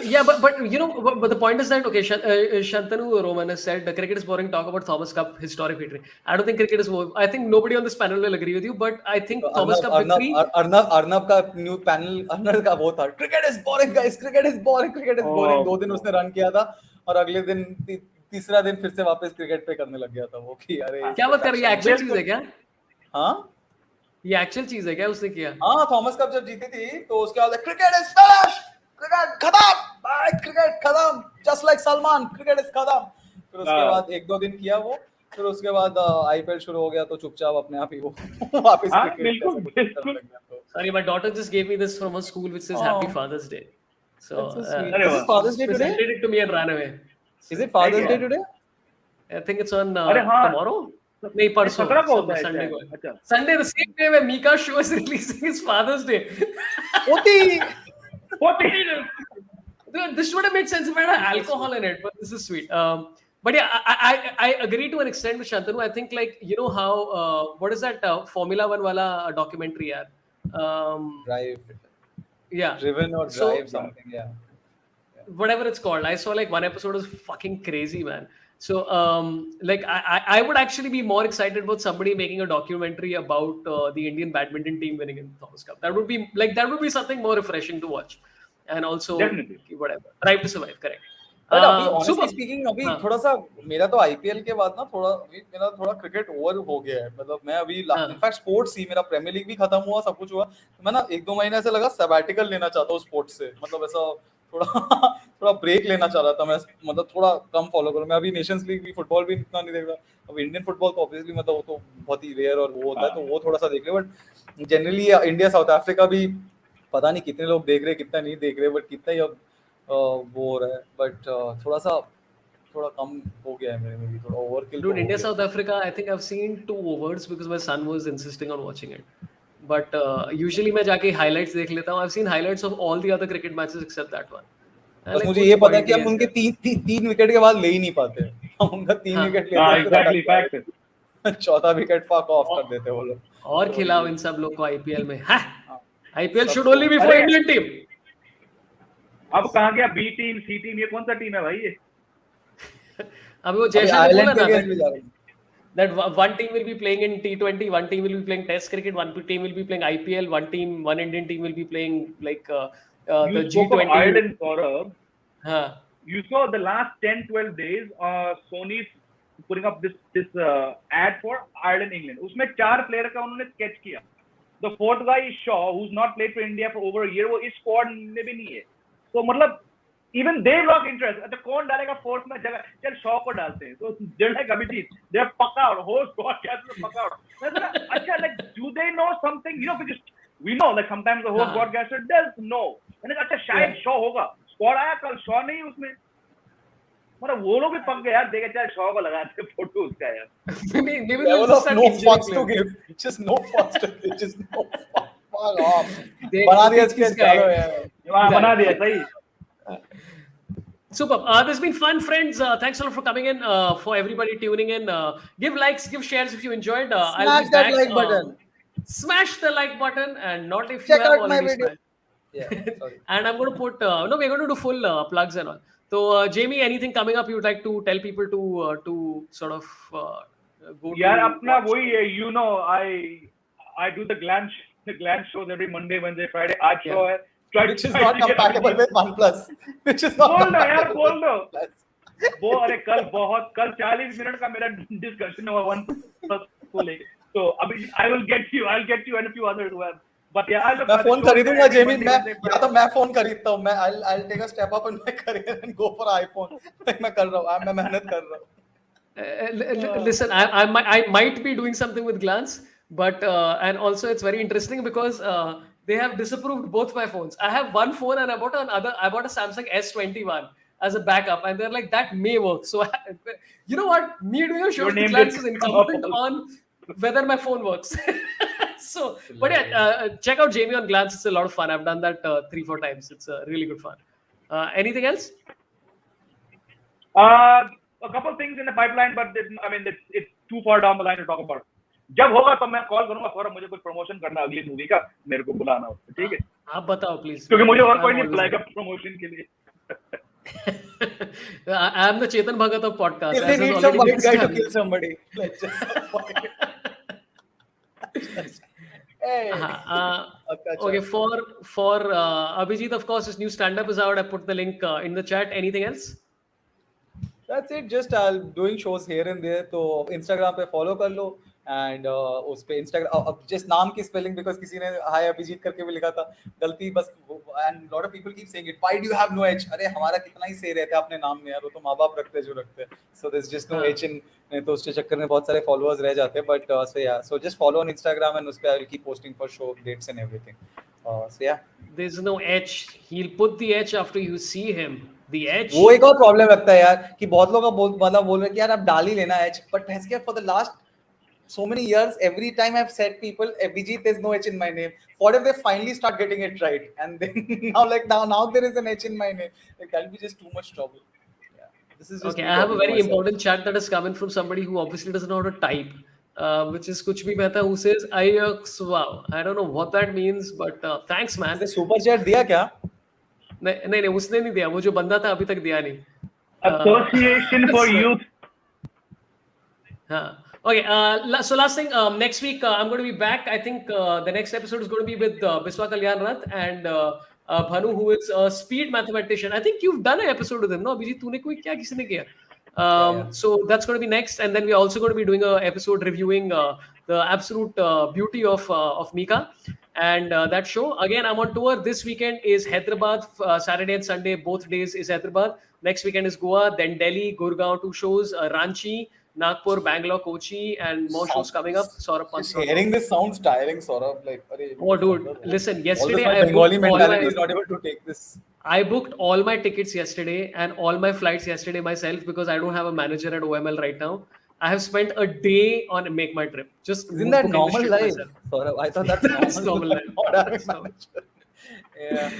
A: Yeah, but you know, but the point is that okay, Shantanu Roman has said the cricket is boring. Talk about Thomas Cup historic victory. I don't think cricket is boring. I think nobody on this panel will agree with you, but I think Thomas Cup victory.
C: Arnab का new panel Arnab का वो था. Cricket is boring, guys. Cricket is boring. 2 दिन उसने run किया था और अगले दिन तीसरा दिन फिर से वापस क्रिकेट पे करने लग गया था वो कि अरे
A: क्या बात कर रही है? एक्चुअल चीज है क्या?
C: हाँ
A: ये एक्चुअल चीज है क्या उसने किया?
C: हाँ थॉमस कप जब जीती थी तो उसके बाद क्रिकेट इज फिनिश क्रिकेट खत्म क्रिकेट खत्म just like Salman cricket is खत्म फिर उसके बाद 1-2 दिन किया वो फिर उसके बाद आईपीएल शुरू हो गया तो चुपचाप अपने आप ही वो वापस
B: बिल्कुल
A: Sorry, my daughter just gave me this from her school which says Happy Father's Day. So
C: is it Father's Day today?
A: Sent it to me and ran away.
C: Is it Father's Day today?
A: I think it's on tomorrow. नहीं परसों Sunday को Sunday the same day when Mika show is releasing his Father's Day.
C: होती
A: This would have made sense if I had alcohol in it, but this is sweet. But yeah, I agree to an extent with Shantanu. I think like you know how what is that Formula One wala documentary yaar?
C: Drive.
A: Yeah.
C: Driven or drive something. Yeah.
A: Whatever it's called. I saw like one episode was fucking crazy, man. So like I would actually be more excited about somebody making a documentary about the Indian badminton team winning in Thomas Cup. That would be something more refreshing to watch. And also
B: definitely
A: whatever. Drive to Survive, correct.
C: But अभी honestly
A: super.
C: speaking अभी थोड़ा सा मेरा तो IPL के बाद ना मेरा थोड़ा क्रिकेट ओवर हो गया है. मतलब मैं अभी इनफैक्ट स्पोर्ट्स ही मेरा प्रीमियर लीग भी खत्म हुआ, सब कुछ हुआ. मैं ना 1-2 महीने ऐसे लगा सबैटिकल लेना चाहता हूँ स्पोर्ट्स से. मतलब ऐसा थोड़ा ब्रेक लेना चाह रहा था मैं. मतलब थोड़ा कम फॉलो करूँ. मैं अभी नेशंस लीग भी, फुटबॉल भी इतना नहीं देख रहा. अब इंडियन फुटबॉल तो ऑब्वियसली मतलब वो तो बहुत ही रेयर और वो होता है, तो वो थोड़ा सा देख रहे. But generally India south Africa भी पता नहीं कितने लोग देख रहे, कितना नहीं देख रहे, बट कितना ही अब वो हो रहा है. बट थोड़ा कम हो गया है मेरे में भी, थोड़ा overkill.
A: Dude, India South Africa, I think I've seen 2 overs because my son was insisting on watching it. But usually मैं जाके highlights देख लेता हूँ. I've seen highlights of all the other cricket matches except that one.
C: बस मुझे ये पता है कि हम उनके 3 विकेट के बाद ले ही नहीं पाते. हम उनका 3 विकेट लेते हैं,
B: एग्जैक्टली फैक्ट.
C: चौथा विकेट फक ऑफ कर देते वो लोग.
A: और खिलाओ इन सब लोग को आईपीएल में. IPL should only be for Indian team.
B: अब कहां गया बी टीम, सी टीम? ये कौन सा टीम है भाई ये?
A: अभी वो जैसा बोला ना
C: that
A: one team will be playing in T20, one team will be playing Test cricket, one team will be playing IPL, one Indian team will be playing like the G20.
B: Ireland, Sorabh.
A: Huh.
B: You saw the last 10-12 days, Sony's putting up this ad for Ireland, England. उसमें 4 player का उन्होंने sketch किया. The 4th guy is Shaw, who's not played for India for over a year. वो इस squad में भी नहीं है. तो मतलब even they lost interest. अच्छा कौन डालेगा 4th में जगह? चल शॉ को डालते हैं. तो they're like अभिजीत, they're पक्का out. Whole squad कैसे पक्का out? अच्छा like do they know something? You know, because we know like sometimes the whole broadcaster does know. मैंने कहा अच्छा शायद शॉ होगा. स्क्वाड आया कल, शॉ नहीं उसमें. मतलब वो लोग भी पक गए यार. देखे चल शॉ को लगाते फोटो उसका यार.
A: Maybe
C: no fucks to give. Just no fucks to give. Just no fuck off. बना दिया इसके चलो यार.
B: बना दिया सही.
A: Super. This has been fun, friends. Thanks a lot for coming in. For everybody tuning in, give likes, give shares if you enjoyed.
C: Smash that like button.
A: Smash the like button, and not if
C: Check
A: you have
C: out my
A: already
C: video.
A: smashed.
C: Yeah, sorry.
A: And I'm going to put. No, we're going to do full plugs and all. So, Jamie, anything coming up you'd like to tell people to sort of go to?
B: यार अपना वही है. You know, I do the glance shows every Monday, Wednesday, Friday. आज show है.
C: Which is not compatible with OnePlus. Which is not
B: बोल दो यार, बोल दो. वो अरे कल 40 मिनट का मेरा डिस्कशन हुआ OnePlus को लेके. तो अभी I'll get you and a few others who have. But yeah,
C: मैं फोन खरीदूंगा जेमी. या तो मैं फोन खरीदता हूँ. मैं I'll take a step up in my career and go for iPhone. मैं कर रहा हूँ. मैं मेहनत कर रहा हूँ.
A: Listen, I might be doing something with Glance, but and also it's very interesting because they have disapproved both my phones. I have one phone and I bought a Samsung S21 as a backup, and they're like that may work. So you know what? Me doing a show with Glance is incumbent on whether my phone works. So, but yeah, check out Jamie on Glance. It's a lot of fun. I've done that 3-4 times. It's really good fun. Anything else?
B: A couple of things in the pipeline, but I mean it's too far down the line to talk about. जब होगा तो मैं call करूंगा. सौरभ मुझे कुछ promotion करना अगली movie का, मेरे को बुलाना उससे. ठीक है,
A: आप बताओ प्लीज,
B: क्योंकि मुझे और कोई नहीं बुलाएगा प्रमोशन के लिए.
A: I am the Chetan Bhagat of podcast.
C: If they need some white guy to kill somebody, let's just hey.
A: Okay, for Abhijit, of course, his new stand-up is out. I put the link in the chat. Anything else?
C: That's it. Just doing shows here and there. तो Instagram पे follow कर लो. And उस पे Instagram just नाम की spelling, because किसी ने हाय अभिजीत करके भी लिखा था गलती बस. And lot of people keep saying it. Why do you have no H? अरे हमारा कितना ही सही रहता है अपने नाम में यार. वो तो माँ बाप रखते हैं जो रखते हैं. So there's just no H in. नहीं तो उसके चक्कर में बहुत सारे followers रह जाते हैं. But so yeah, so just follow on Instagram and उस पे I will keep posting for show dates and everything. So yeah.
A: There's no H. He'll put the H after you see him. The H.
C: वो एक और problem लगता है यार कि बहुत लोग मतलब बोल रहे हैं कि यार अब डाल ही लेना H. But has for the last so many years, every time I've said people, Abhijit, there's no H in my name. What if they finally start getting it right? And then now there is an H in my name. Like that'll be just too much trouble. Yeah. This is just
A: okay. I have a very important chat that has come in from somebody who obviously doesn't know how to type, which is kuch bhi mehta, who says wow. I don't know what that means, but thanks man.
C: The super chat दिया क्या?
A: नहीं उसने नहीं दिया. वो जो बंदा था अभी तक दिया नहीं.
B: Association for Youth.
A: हाँ. Okay, so last thing, next week I'm going to be back. I think the next episode is going to be with Biswa Kalyan Rath, and Bhanu, who is a speed mathematician. I think you've done an episode with him, no? Abhijit, तूने कोई क्या किसने किया? So that's going to be next, and then we're also going to be doing an episode reviewing the absolute beauty of Mika and that show. Again, I'm on tour. This weekend is Hyderabad, Saturday and Sunday, both days is Hyderabad. Next weekend is Goa, then Delhi, Gurgaon, 2 shows, Ranchi, Nagpur, Bangalore, Kochi, and more shows coming up. Sorabh,
C: just hearing this sounds tiring, Sorabh. Like,
A: oh, dude, listen. Yesterday,
C: I Bengali mentality is not able to take this.
A: I booked all my tickets yesterday and all my flights yesterday myself because I don't have a manager at OML right now. I have spent a day on Make My Trip. Just
C: isn't that normal life, Sorabh? I thought that's normal.
A: That's normal life. Yeah.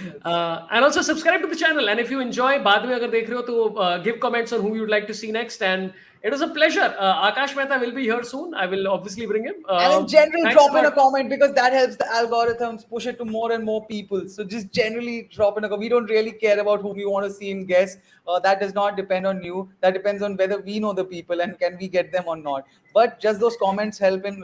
A: And also subscribe to the channel. And if you enjoy, बाद में अगर देख रहे हो तो give comments on who you'd like to see next. And it was a pleasure. Akash Mehta will be here soon. I will obviously bring him.
C: And in general, drop in a comment because that helps the algorithms push it to more and more people. So just generally drop in a comment. We don't really care about who we want to see in guests. That does not depend on you. That depends on whether we know the people and can we get them or not. But just those comments help in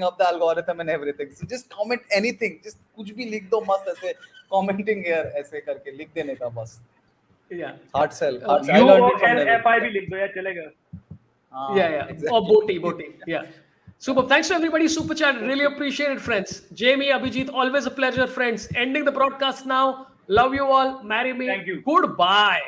C: up the algorithm and everything. So just comment anything. Just कुछ भी लिख दो मस्त ऐसे commenting here ऐसे करके लिख देने का बस. Yeah. Hard sell.
B: You or LFI भी लिख दो यार चलेगा.
A: Yeah. Exactly. Or Boti. Yeah. Super. Thanks to everybody. Super chat. Really appreciate it, friends. Jamie, Abhijit, always a pleasure, friends. Ending the broadcast now. Love you all. Marry me.
B: Thank you.
A: Goodbye.